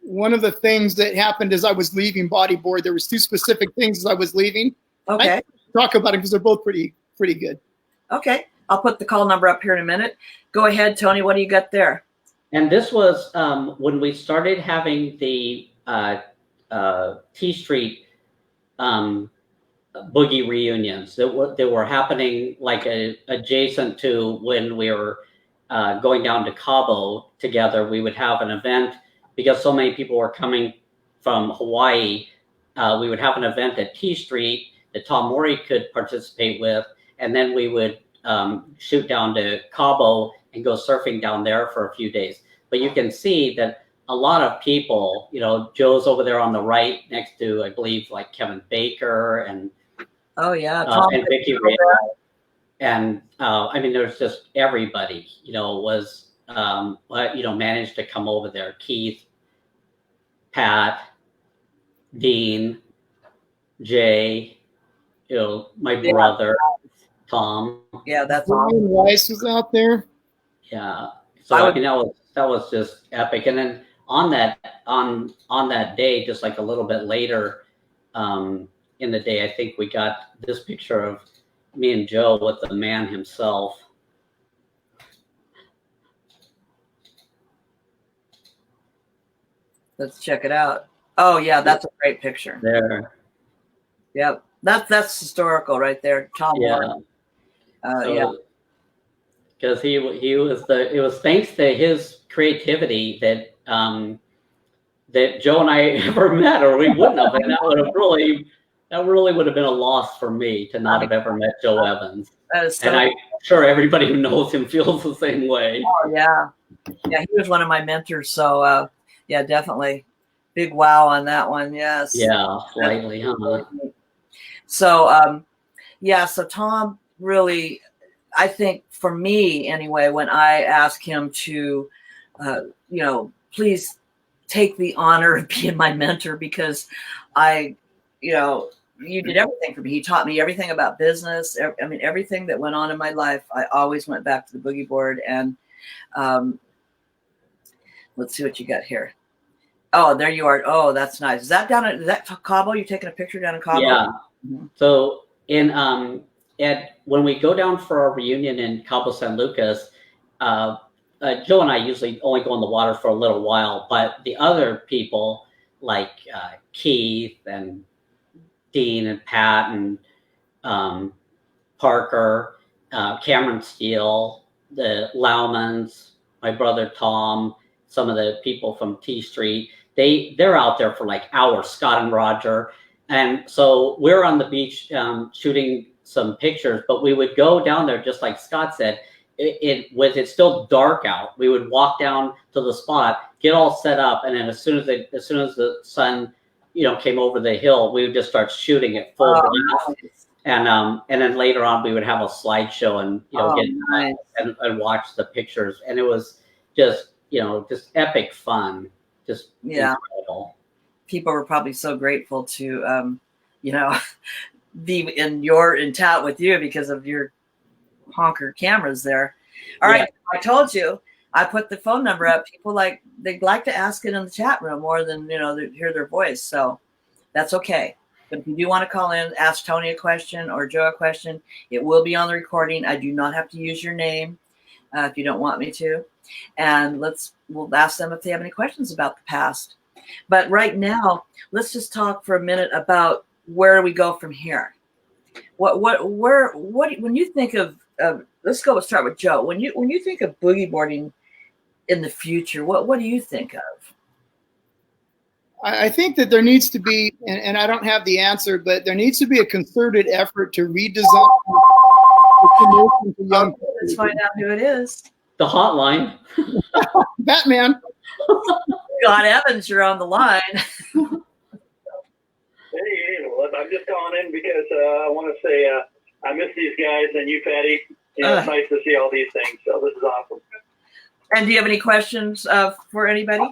one of the things that happened as I was leaving Bodyboard. There was two specific things as I was leaving. Okay. I talk about it because they're both pretty good. Okay. I'll put the call number up here in a minute. Go ahead, Tony. What do you got there? And this was when we started having the T Street boogie reunions that were happening like adjacent to when we were going down to Cabo together. We would have an event because so many people were coming from Hawaii. We would have an event at T Street that Tom Mori could participate with, and then we would shoot down to Cabo and go surfing down there for a few days. But you can see that a lot of people, Joe's over there on the right next to, I believe, like Kevin Baker and Oh yeah, and Vicky Ray. And I mean, there's just everybody, was managed to come over there. Keith, Pat, Dean, Jay, my brother, Tom. Yeah, that's Ryan Weiss was out there. Yeah. So I mean, that was just epic. And then on that day, just like a little bit later in the day, I think we got this picture of me and Joe with the man himself. Let's check it out. Oh yeah, that's a great picture. There. Yep. That's historical right there. Tom Warren. Yeah. Because he was it was thanks to his creativity that that Joe and I ever met, or we wouldn't have, and that really would have been a loss for me to not have ever met Joe Evans. That is so and I'm sure everybody who knows him feels the same way. Oh yeah. Yeah, he was one of my mentors, so yeah, definitely. Big wow on that one, yes. Yeah, slightly, huh? So so Tom really, I think for me anyway, when I asked him to, please take the honor of being my mentor, because you did everything for me. He taught me everything about business. I mean, everything that went on in my life, I always went back to the boogie board. And let's see what you got here. Oh, there you are. Oh, that's nice. Is that Cabo? You taking a picture down in Cabo? Yeah. Mm-hmm. So when we go down for our reunion in Cabo San Lucas, Joe and I usually only go in the water for a little while, but the other people like Keith and Dean and Pat and Parker, Cameron Steele, the Laumans, my brother Tom, some of the people from T Street, they're out there for like hours, Scott and Roger. And so we're on the beach shooting some pictures, but we would go down there, just like Scott said, it's still dark out. We would walk down to the spot, get all set up, and then as soon as the sun, came over the hill, we would just start shooting at full blast. And then later on, we would have a slideshow and nice. and watch the pictures, and it was just just epic fun, just incredible. People were probably so grateful to be in tout with you because of your honker cameras there. All right, I told you, I put the phone number up. People they'd like to ask it in the chat room more than hear their voice. So that's okay. But if you do want to call in, ask Tony a question or Joe a question, it will be on the recording. I do not have to use your name if you don't want me to. And we'll ask them if they have any questions about the past. But right now, let's just talk for a minute about where we go from here. When you think of let's go. Start with Joe. When you think of boogie boarding in the future, what do you think of? I think that there needs to be, and I don't have the answer, but there needs to be a concerted effort to redesign the promotion to young people. Let's find out who it is. The hotline. Batman. Scott Evans, you're on the line. Hey, I'm just calling in because I want to say I miss these guys and you, Patty. It's nice to see all these things. So this is awesome. And do you have any questions for anybody?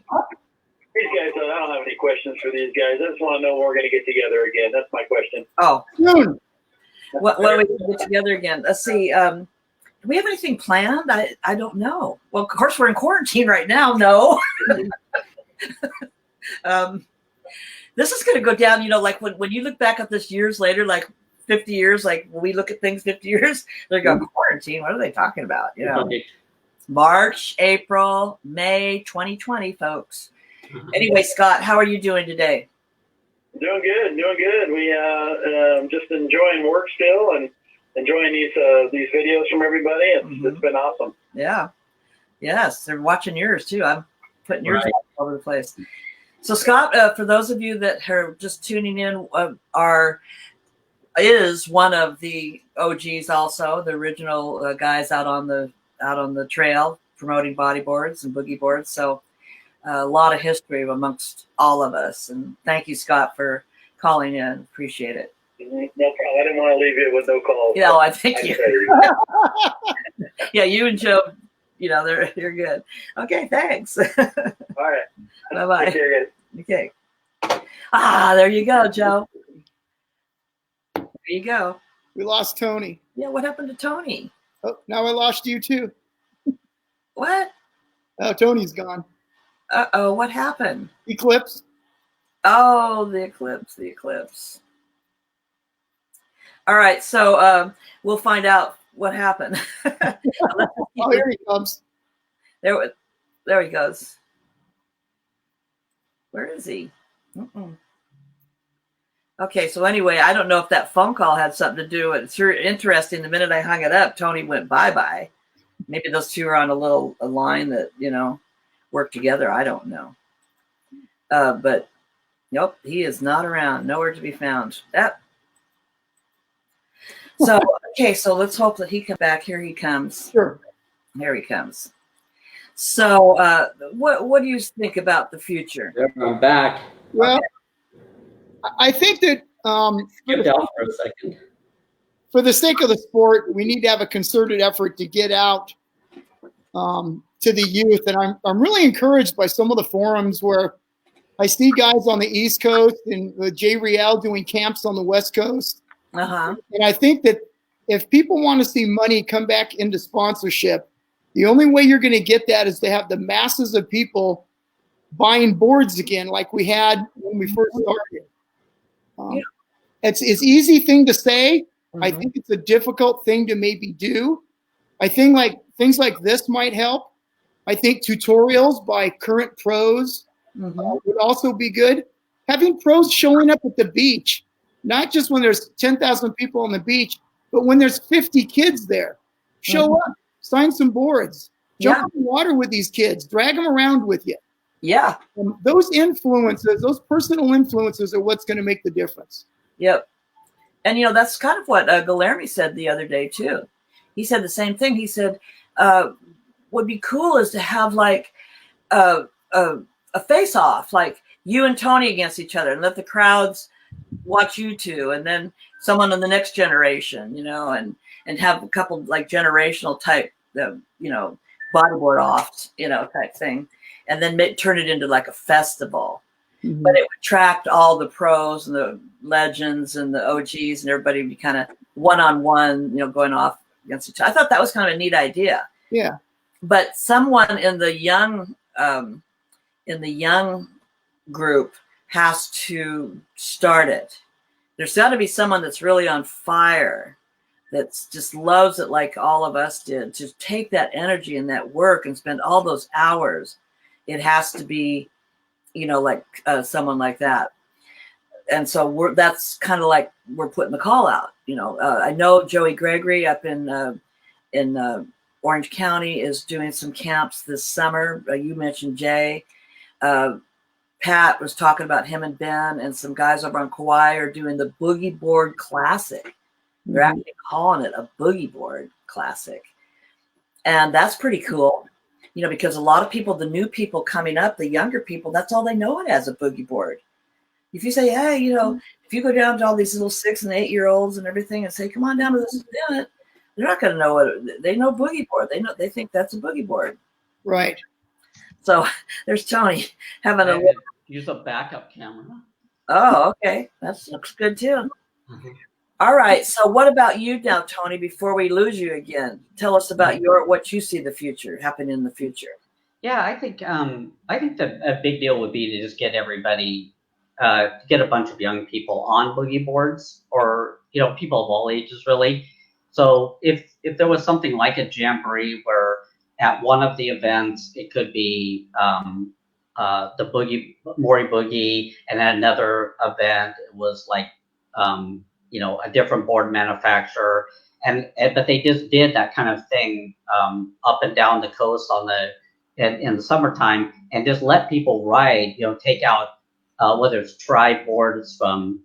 These guys, I don't have any questions for these guys. I just want to know when we're going to get together again. That's my question. Oh, Soon. what are we going to get together again? Let's see. Do we have anything planned? I don't know. Well, of course, we're in quarantine right now. No. This is going to go down, like when you look back at this years later, like 50 years, like when we look at things 50 years, they're going, quarantine. What are they talking about? March, April, May 2020, folks. Anyway, Scott, how are you doing today? Doing good. We just enjoying work still and enjoying these videos from everybody. It's been awesome. Yeah. Yes, they're watching yours too. I'm putting yours all over the place. So, Scott, for those of you that are just tuning in, is one of the OGs, also the original guys out on the trail promoting bodyboards and boogie boards. So, a lot of history amongst all of us. And thank you, Scott, for calling in. Appreciate it. No problem. I didn't want to leave you with no calls. Yeah, I think you. Yeah, you and Joe. You're good. Okay, thanks. All right. Bye-bye. Take care, guys. Okay. There you go, Joe. There you go. We lost Tony. Yeah, what happened to Tony? Oh, now I lost you too. What? Oh, Tony's gone. Uh-oh, what happened? Eclipse. Oh, the eclipse. All right, so we'll find out what happened. Oh, here he comes. There he goes. Where is he? Okay, so anyway, I don't know if that phone call had something to do with it. It's interesting. The minute I hung it up, Tony went bye-bye. Maybe those two are on a line that, work together. I don't know. But nope, he is not around. Nowhere to be found. So, okay, so let's hope that he comes back. Here he comes. Sure. Here he comes. So, what do you think about the future? I'm back. Well, I think that Skipped out for a second. for the sake of the sport, we need to have a concerted effort to get out to the youth. And I'm really encouraged by some of the forums where I see guys on the East Coast and Jay Riel doing camps on the West Coast. Uh-huh. And I think that if people want to see money come back into sponsorship, the only way you're going to get that is to have the masses of people buying boards again, like we had when we first started. It's an easy thing to say. I think it's a difficult thing to maybe do. I think things like this might help. I think tutorials by current pros would also be good. Having pros showing up at the beach, not just when there's 10,000 people on the beach, but when there's 50 kids there. Show up, sign some boards, jump in the water with these kids, drag them around with you. Yeah. Those influences, those personal influences are what's going to make the difference. Yep. And, that's kind of what Guilherme said the other day, too. He said the same thing. He said, would be cool is to have a face-off, like you and Tony against each other, and let the crowds watch you two, and then someone in the next generation, and have a couple like generational type, bodyboard off, type thing, and then turn it into like a festival. But it would attract all the pros and the legends and the OGs, and everybody would be kind of one-on-one, going off against each other. I thought that was kind of a neat idea. Yeah. But someone in the young group has to start it. There's got to be someone that's really on fire, that's just loves it like all of us did, to take that energy and that work and spend all those hours. It has to be, someone like that. And so that's kind of like we're putting the call out. I know Joey Gregory up in in Orange County is doing some camps this summer. You mentioned Jay. Pat was talking about him and Ben and some guys over on Kauai are doing the Boogie Board Classic. They're actually calling it a Boogie Board Classic. And that's pretty cool, you know, because a lot of people, the new people coming up, the younger people, that's all they know it as, a boogie board. If you say, hey, you know, if you go down to all these little 6 and 8 year olds and everything and say, come on down to this event, they're not going to know what they know. Boogie board. They think that's a boogie board. Right. So there's Tony having a use a backup camera. Oh, okay. That looks good too. All right. So what about you now, Tony, before we lose you again? Tell us about what you see the future happen in the future. Yeah, I think that a big deal would be to just get everybody, get a bunch of young people on boogie boards, or, you know, people of all ages really. So if there was something like a jamboree where at one of the events it could be the Maury Boogie, and at another event it was like you know, a different board manufacturer, but they just did that kind of thing up and down the coast in the summertime, and just let people ride, you know, take out whether it's tri boards from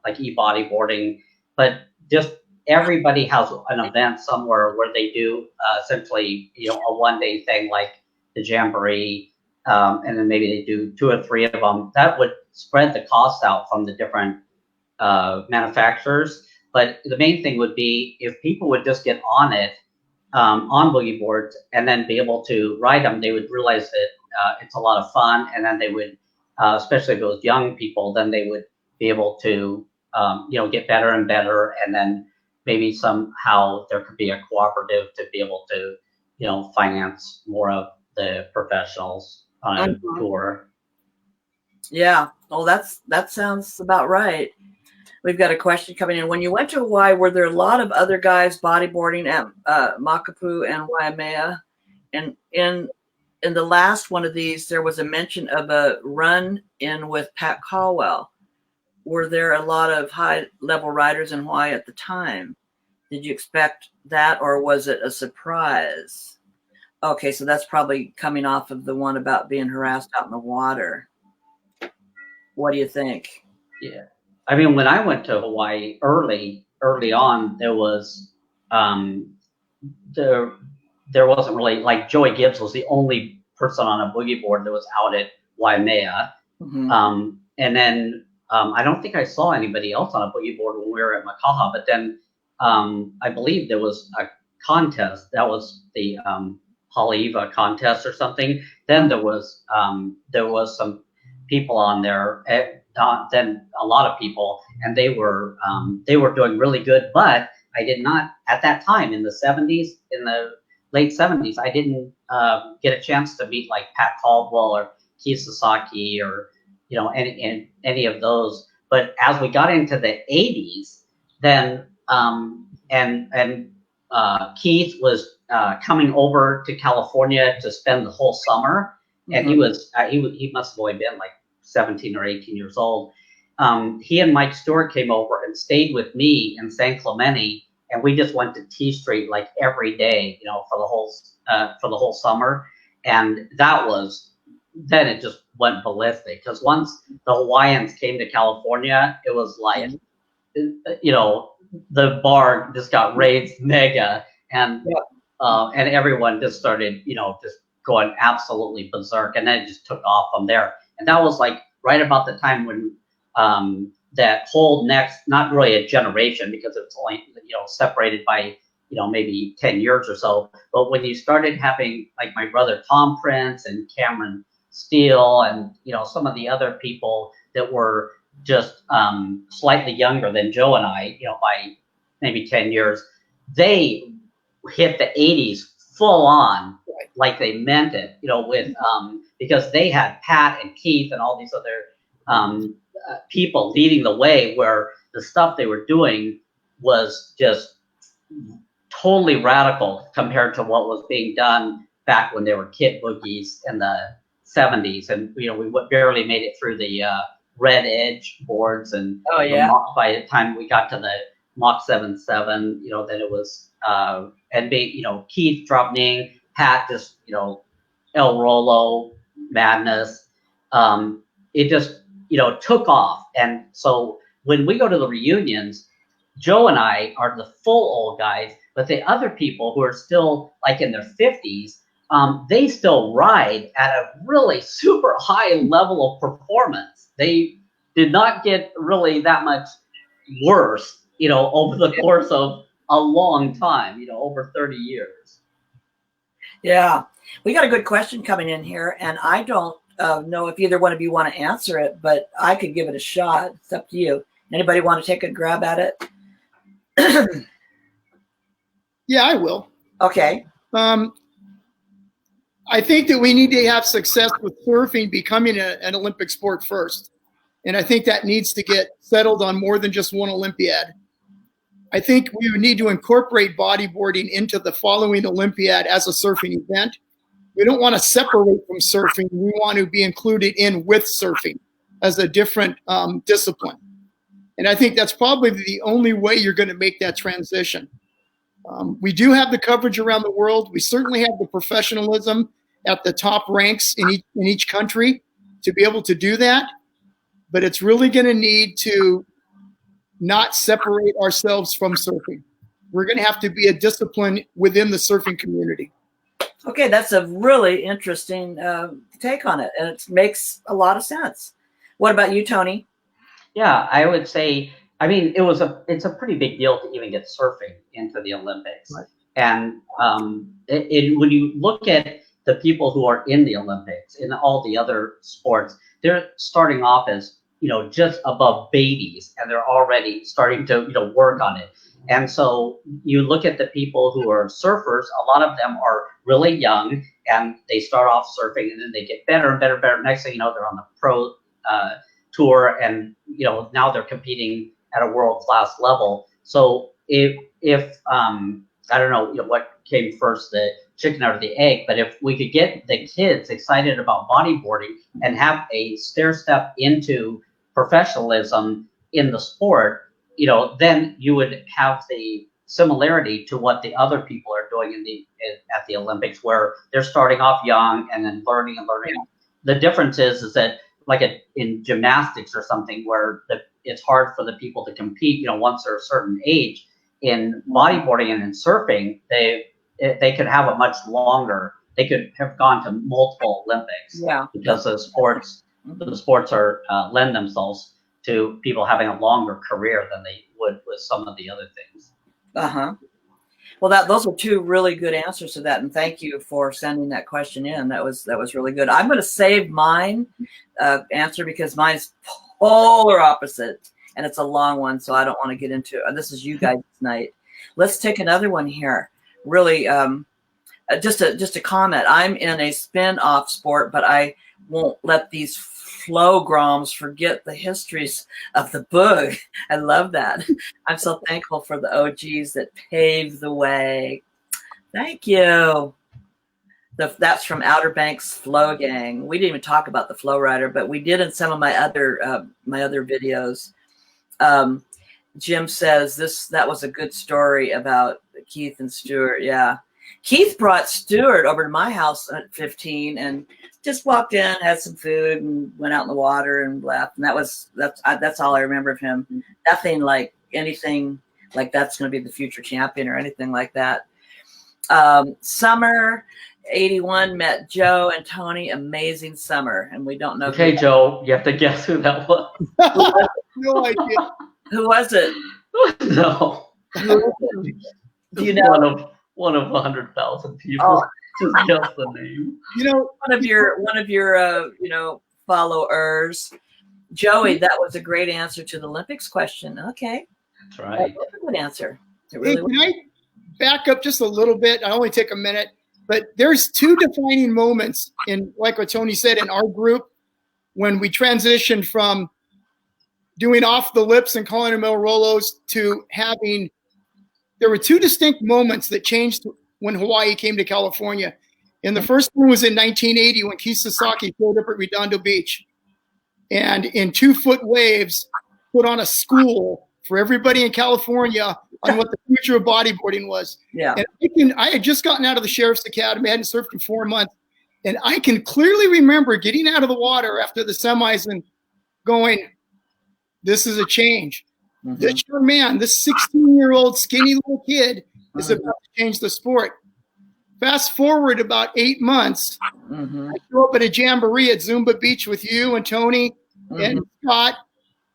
like Bodyboarding, but just everybody has an event somewhere where they do essentially, you know, a one-day thing like the jamboree, and then maybe they do 2 or 3 of them. That would spread the cost out from the different manufacturers. But the main thing would be if people would just get on it, on boogie boards, and then be able to ride them, they would realize that it's a lot of fun, and then they would, especially if it was young people, then they would be able to, you know, get better and better, and then maybe somehow there could be a cooperative to be able to, you know, finance more of the professionals on a tour. Yeah. Oh, that sounds about right. We've got a question coming in. When you went to Hawaii, were there a lot of other guys bodyboarding at Makapu and Waimea? And in the last one of these, there was a mention of a run-in with Pat Caldwell. Were there a lot of high-level riders in Hawaii at the time? Did you expect that, or was it a surprise? Okay, so that's probably coming off of the one about being harassed out in the water. What do you think? Yeah. I mean, when I went to Hawaii early on, there was there wasn't really, like, Joey Gibbs was the only person on a boogie board that was out at Waimea. And then I don't think I saw anybody else on a boogie board when we were at Makaha, but then I believe there was a contest. That was the Haleiwa contest or something. Then there was some people on there, then a lot of people, and they were doing really good. But I did not, at that time in the 70s, in the late 70s, I didn't get a chance to meet like Pat Caldwell or Keith Sasaki or, you know, any of those. But as we got into the 80s, then Keith was coming over to California to spend the whole summer, and he must have only been like 17 or 18 years old. He and Mike Stewart came over and stayed with me in San Clemente, and we just went to T Street like every day, you know, for the whole summer. And then it just went ballistic, because once the Hawaiians came to California, it was like, you know, the bar just got raised mega, and everyone just started, you know, just going absolutely berserk, and then it just took off from there. And that was like right about the time when that whole next, not really a generation, because it was only, you know, separated by, you know, maybe 10 years or so. But when you started having like my brother Tom Prince and Cameron Steele and, you know, some of the other people that were just slightly younger than Joe and I, you know, by maybe 10 years, they hit the 80s full on, like they meant it, you know, with because they had Pat and Keith and all these other people leading the way, where the stuff they were doing was just totally radical compared to what was being done back when they were kit boogies in the 70s. And, you know, we barely made it through the red edge boards, and by the time we got to the Mach 77, then it was, Keith dropping, Pat just, El Rolo, Madness. It just, took off. And so when we go to the reunions, Joe and I are the full old guys, but the other people who are still like in their 50s, they still ride at a really super high level of performance. They did not get really that much worse, over the course of a long time, over 30 years. Yeah, we got a good question coming in here, and I don't know if either one of you want to answer it, but I could give it a shot. It's up to you. Anybody want to take a grab at it? Yeah, I will. Okay. I think that we need to have success with surfing becoming an Olympic sport first. And I think that needs to get settled on more than just one Olympiad. I think we would need to incorporate bodyboarding into the following Olympiad as a surfing event. We don't want to separate from surfing. We want to be included in with surfing as a different discipline. And I think that's probably the only way you're going to make that transition. We do have the coverage around the world. We certainly have the professionalism at the top ranks in each country to be able to do that. But it's really going to need to not separate ourselves from surfing. We're going to have to be a discipline within the surfing community. Okay, that's a really interesting take on it, and it makes a lot of sense. What about you, Tony? Yeah, I would say, it's a pretty big deal to even get surfing into the Olympics. Right. And when you look at the people who are in the Olympics, in all the other sports, they're starting off as, just above babies, and they're already starting to, work on it. And so you look at the people who are surfers, a lot of them are really young, and they start off surfing, and then they get better and better and better. Next thing you know, they're on the pro tour, and, now they're competing at a world-class level. So if I don't know, what came first, the chicken or the egg, but if we could get the kids excited about bodyboarding and have a stair step into professionalism in the sport, then you would have the similarity to what the other people are doing at the Olympics, where they're starting off young and then learning and learning. The difference is that like in gymnastics or something, where it's hard for the people to compete, once they're a certain age. In bodyboarding and in surfing, they could have a much longer. They could have gone to multiple Olympics. Yeah. Because the sports are lend themselves to people having a longer career than they would with some of the other things. Well, those are two really good answers to that, and thank you for sending that question in. That was really good. I'm going to save mine answer because mine's polar opposite, and it's a long one, so I don't want to get into it. This is you guys tonight. Let's take another one here. Really, just a comment. I'm in a spin-off sport, but I won't let these flow-groms forget the histories of the book. I love that. I'm so thankful for the OGs that paved the way. Thank you. That's from Outer Banks Flow Gang. We didn't even talk about the Flow Rider, but we did in some of my other videos. Jim says that was a good story about Keith and Stuart. Yeah. Keith brought Stuart over to my house at 15 and just walked in, had some food, and went out in the water and left. And that's all I remember of him. Nothing like anything like that's going to be the future champion or anything like that. Summer 81 met Joe and Tony. Amazing summer, and we don't know. Okay, Joe, you have to guess who that was. No idea. Who was it? No. Do you know? One of 100,000 people. Oh. Just guess the name. One of your followers, Joey. That was a great answer to the Olympics question. Okay, that's right. That's a good answer. Hey, can I back up just a little bit? I only take a minute, but there's two defining moments in, like what Tony said, in our group when we transitioned from doing off the lips and calling them El Rolos to having. There were two distinct moments that changed when Hawaii came to California. And the first one was in 1980 when Keith Sasaki showed up at Redondo Beach. And in 2-foot waves, put on a school for everybody in California on what the future of bodyboarding was. Yeah. And I had just gotten out of the Sheriff's Academy. I hadn't surfed in 4 months. And I can clearly remember getting out of the water after the semis and going, this is a change. Mm-hmm. This young man, this 16-year-old skinny little kid is about to change the sport. Fast forward about 8 months, I show up at a jamboree at Zumba Beach with you and Tony and Scott.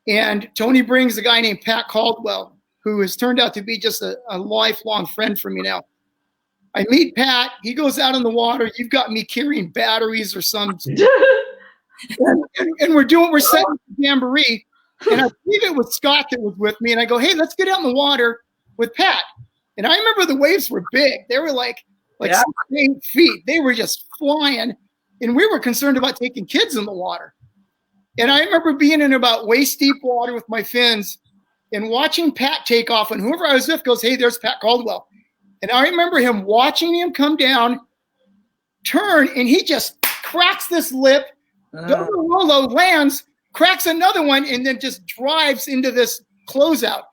And Tony brings a guy named Pat Caldwell, who has turned out to be just a lifelong friend for me now. I meet Pat. He goes out in the water. You've got me carrying batteries or something. and we're setting the jamboree. And I believe it was Scott that was with me. And I go, hey, let's get out in the water with Pat. And I remember the waves were big. They were like 6 to 8 feet. They were just flying. And we were concerned about taking kids in the water. And I remember being in about waist deep water with my fins and watching Pat take off. And whoever I was with goes, hey, there's Pat Caldwell. And I remember watching him come down, turn, and he just cracks this lip, does a Rolo, lands, cracks another one, and then just drives into this closeout.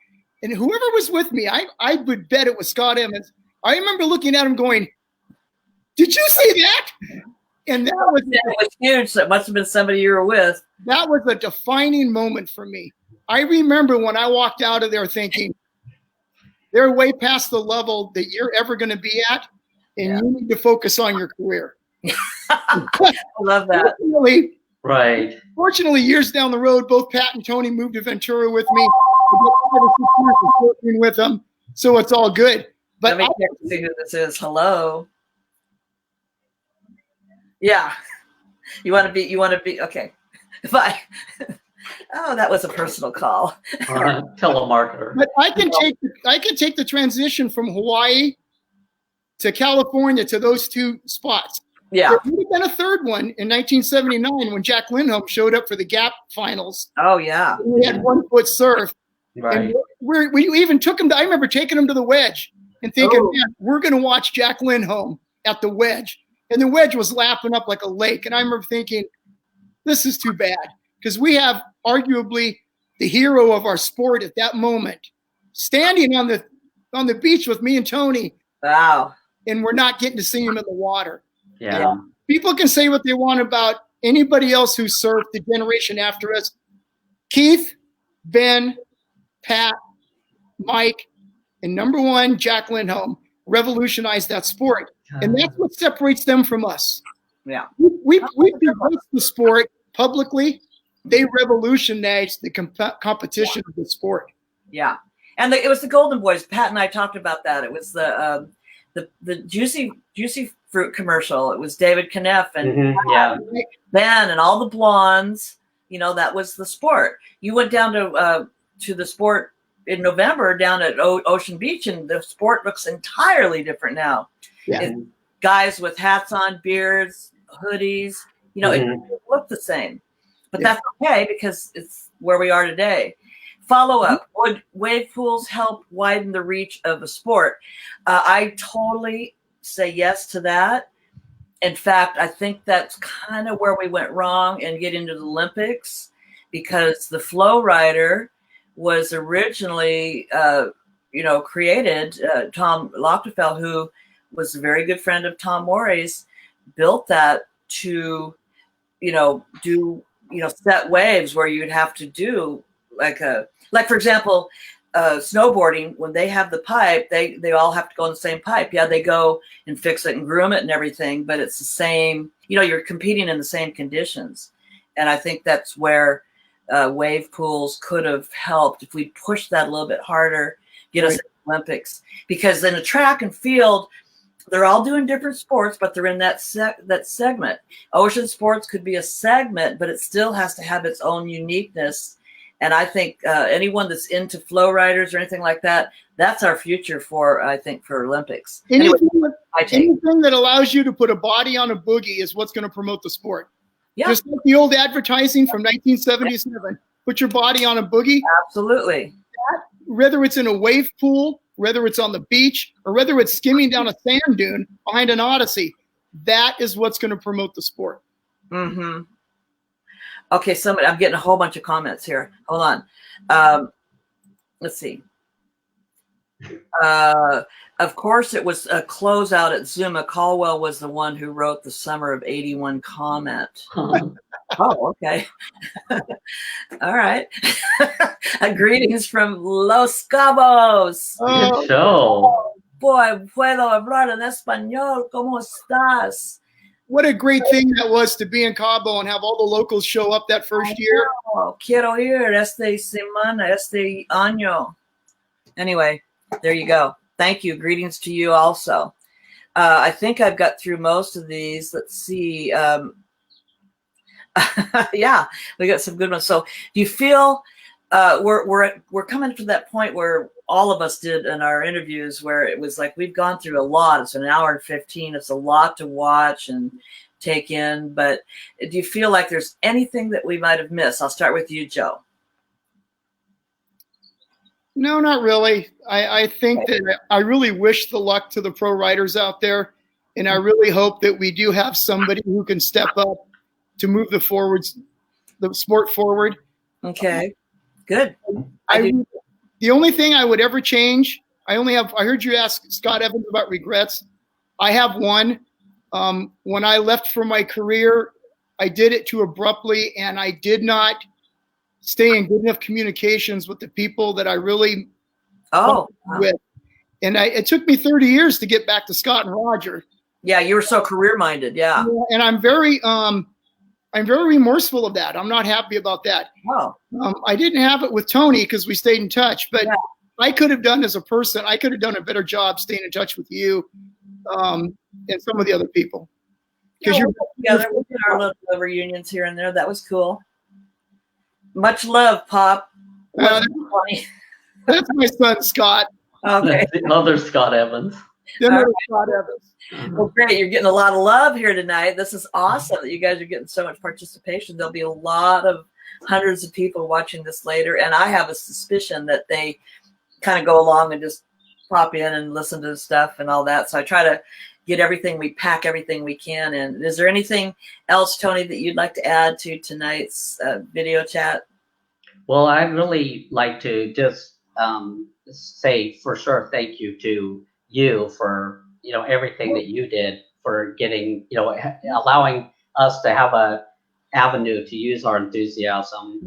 And whoever was with me, I would bet it was Scott Emmons. I remember looking at him going, did you see that? And that was huge. That must have been somebody you were with. That was a defining moment for me. I remember when I walked out of there thinking, they're way past the level that you're ever going to be at, and you need to focus on your career. I love that. Right. Fortunately, years down the road, both Pat and Tony moved to Ventura with me. Working with them, so it's all good. But let me check to see who this is. Hello. Yeah. You want to be okay. Bye. Oh, that was a personal call. Telemarketer. But I can take the transition from Hawaii to California to those two spots. Yeah. There would have been a third one in 1979 when Jack Lindholm showed up for the Gap finals. Oh yeah. We had 1 foot surf. Right. And we even took him to, I remember taking him to the wedge and thinking, man, we're going to watch Jack Lindholm at the wedge. And the wedge was lapping up like a lake. And I remember thinking, this is too bad. Because we have arguably the hero of our sport at that moment standing on the beach with me and Tony. Wow. And we're not getting to see him in the water. Yeah. And people can say what they want about anybody else who surfed the generation after us. Keith, Ben, Pat, Mike, and number one, Jack Lindholm revolutionized that sport. And that's what separates them from us. Yeah. We embraced the sport publicly. They revolutionized the competition of the sport. Yeah. And it was the Golden Boys. Pat and I talked about that. It was the juicy fruit commercial. It was David Kneff and Ben and all the blondes. You know, that was the sport. You went down to the sport in November down at Ocean Beach, and the sport looks entirely different now. Yeah. It's guys with hats on, beards, hoodies. You know, it doesn't look the same. But that's okay because it's where we are today. Follow up. Would wave pools help widen the reach of the sport? I totally say yes to that. In fact, I think that's kind of where we went wrong and get into the Olympics, because the flow rider was originally, created. Tom Lochtefeld, who was a very good friend of Tom Morey's, built that to, do set waves where you'd have to do like for example, snowboarding, when they have the pipe, they all have to go in the same pipe. Yeah, they go and fix it and groom it and everything, but it's the same, you're competing in the same conditions. And I think that's where wave pools could have helped if we pushed that a little bit harder, get us to the Olympics. Because in a track and field, they're all doing different sports, but they're in that segment. Ocean sports could be a segment, but it still has to have its own uniqueness. And I think anyone that's into flow riders or anything like that, that's our future for Olympics. Anything that allows you to put a body on a boogie is what's going to promote the sport. Yeah. Just like the old advertising from 1977. Put your body on a boogie. Absolutely. Whether it's in a wave pool, whether it's on the beach, or whether it's skimming down a sand dune behind an Odyssey, that is what's going to promote the sport. Mm-hmm. Okay, I'm getting a whole bunch of comments here. Hold on. let's see. Of course, it was a closeout at Zuma. Caldwell was the one who wrote the Summer of '81 comment. Oh, okay. All right. Greetings from Los Cabos. Good show. Boy, puedo hablar en español. ¿Cómo estás? What a great thing that was to be in Cabo and have all the locals show up that first year. Oh, quiero ir este semana, este año. Anyway, there you go. Thank you. Greetings to you also. I think I've got through most of these. Let's see. Yeah, we got some good ones. So do you feel we're coming to that point where all of us did in our interviews where it was like we've gone through a lot. It's an hour and 15. It's a lot to watch and take in. But do you feel like there's anything that we might have missed? I'll start with you, Joe. No, not really. I think that I really wish the luck to the pro riders out there. And I really hope that we do have somebody who can step up to move the sport forward. Okay, good. The only thing I would ever change, I heard you ask Scott Evans about regrets. I have one. When I left for my career, I did it too abruptly, and I did not stay in good enough communications with the people that I really with. And it took me 30 years to get back to Scott and Roger. Yeah, you were so career minded. Yeah. And I'm very remorseful of that. I'm not happy about that. Oh. I didn't have it with Tony because we stayed in touch, but yeah. I could have done as a person, I could have done a better job staying in touch with you and some of the other people. Because we did our little reunions here and there. That was cool. Much love, Pop. That's my son, Scott. Okay. Another Scott Evans. Scott Evans. Well, great. You're getting a lot of love here tonight. This is awesome that you guys are getting so much participation. There'll be a lot of hundreds of people watching this later. And I have a suspicion that they kind of go along and just pop in and listen to the stuff and all that. So I try to get pack everything we can. And is there anything else, Tony, that you'd like to add to tonight's video chat? Well, I'd really like to just say for sure thank you to you for everything that you did for getting allowing us to have a avenue to use our enthusiasm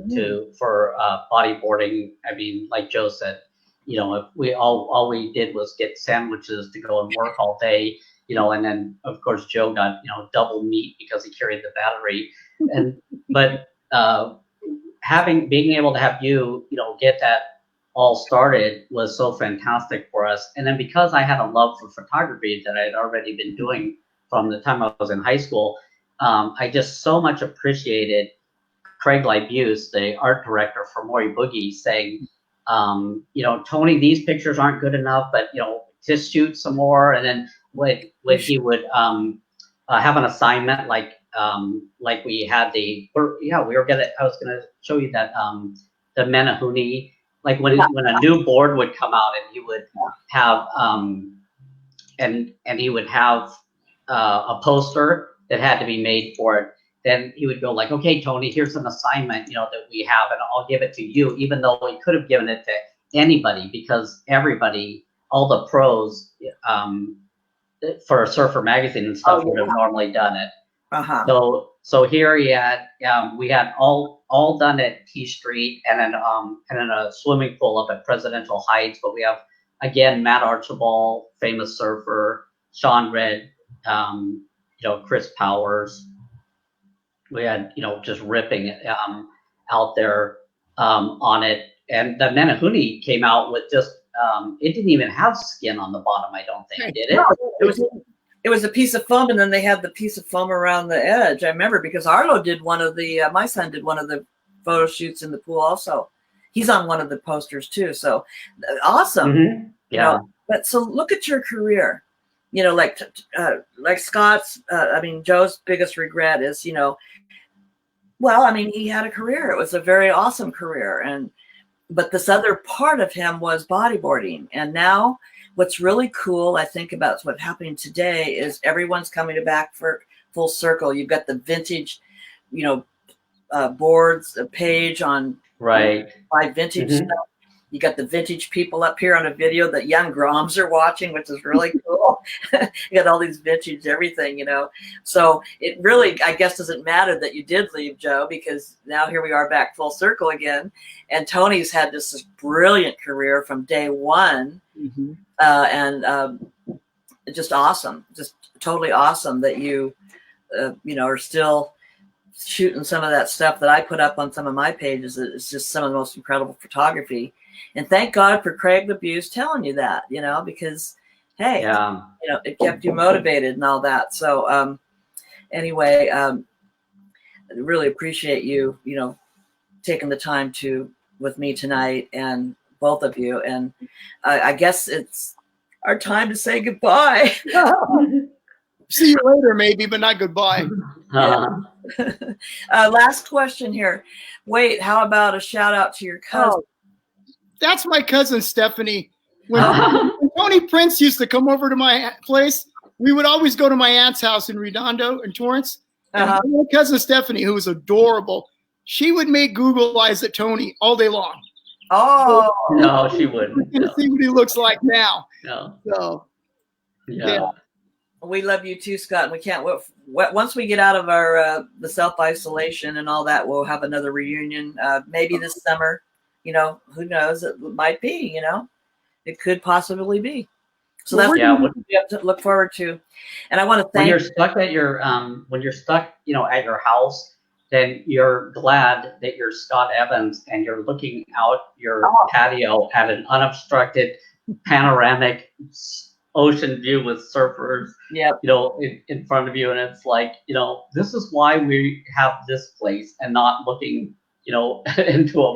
for bodyboarding. I mean, like Joe said, if we all we did was get sandwiches to go and work all day, and then of course Joe got double meat because he carried the battery, but being able to have you get that all started was so fantastic for us. And then because I had a love for photography that I had already been doing from the time I was in high school, I just so much appreciated Craig Libuse, the art director for Maury Boogie, saying, Tony, these pictures aren't good enough, but just shoot some more. And then when he would have an assignment like we had I was gonna show you that the Menahuni. Like when a new board would come out and he would have and he would have a poster that had to be made for it, then he would go like, okay, Tony, here's an assignment that we have, and I'll give it to you, even though he could have given it to anybody, because everybody, all the pros for a Surfer magazine and stuff would have normally done it. So here we had all done at T Street and then a swimming pool up at Presidential Heights. But we have again Matt Archibald, famous surfer, Sean Red, Chris Powers. We had just ripping it out there on it, and the Menahuni came out with just it didn't even have skin on the bottom. I don't think, did it? No, it was a piece of foam, and then they had the piece of foam around the edge. I remember because Arlo did one of the, my son did one of the photo shoots in the pool also. He's on one of the posters too. So awesome. Mm-hmm. Yeah. But so look at your career, like Scott's, Joe's biggest regret is, he had a career. It was a very awesome career. But this other part of him was bodyboarding. And now, what's really cool, I think, about what's happening today is everyone's coming back for full circle. You've got the vintage, boards, a page on right by vintage stuff. You got the vintage people up here on a video that young Groms are watching, which is really cool. You got all these vintage everything, you know. So it really, I guess, doesn't matter that you did leave, Joe, because now here we are back full circle again. And Tony's had this brilliant career from day one. Mm-hmm. And just awesome, just totally awesome that you, you know, are still shooting some of that stuff that I put up on some of my pages. It's just some of the most incredible photography. And thank God for Craig Labuse telling you that, you know, because, hey, you know, it kept you motivated and all that. So anyway, I really appreciate you, you know, taking the time with me tonight, and both of you. And I guess it's our time to say goodbye. See you later, maybe, but not goodbye. Last question here. Wait, how about a shout out to your cousin? Oh, that's my cousin Stephanie. When Tony Prince used to come over to my place, we would always go to my aunt's house in Redondo and Torrance. And my cousin Stephanie, who was adorable, she would make Google eyes at Tony all day long. Oh, no, she wouldn't. You can see what he looks like now. No. So, Yeah. We love you too, Scott. And we can't wait. Once we get out of our the self-isolation and all that, we'll have another reunion. Maybe this summer. You know, who knows? It might be. You know, it could possibly be. So that's what we have to look forward to. And I want to thank. When you're stuck at your you know, at your house, then you're glad that you're Scott Evans and you're looking out your patio at an unobstructed panoramic ocean view with surfers, you know, in front of you. And it's like, you know, this is why we have this place and not looking, you know, into a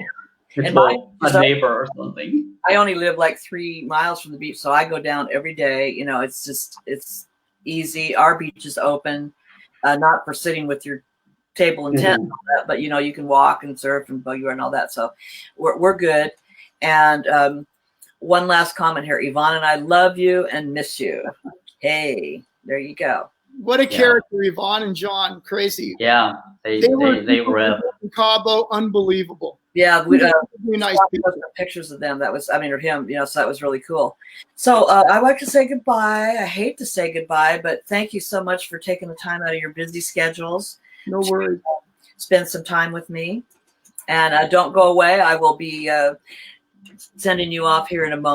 neighbor or something. I only live like 3 miles from the beach, so I go down every day. You know, it's easy. Our beach is open, not for sitting with your table and tent, and all that, but you know, you can walk and surf and buggy and all that. So we're good. And one last comment here. Yvonne and I love you and miss you. Hey, there you go. What a character, Yvonne and John. Crazy. Yeah, they were in Cabo, unbelievable. Yeah, we really nice pictures of them. That was, I mean, or him, you know, so that was really cool. So I'd like to say goodbye. I hate to say goodbye, but thank you so much for taking the time out of your busy schedules. No worries. Spend some time with me. And don't go away. I will be sending you off here in a moment.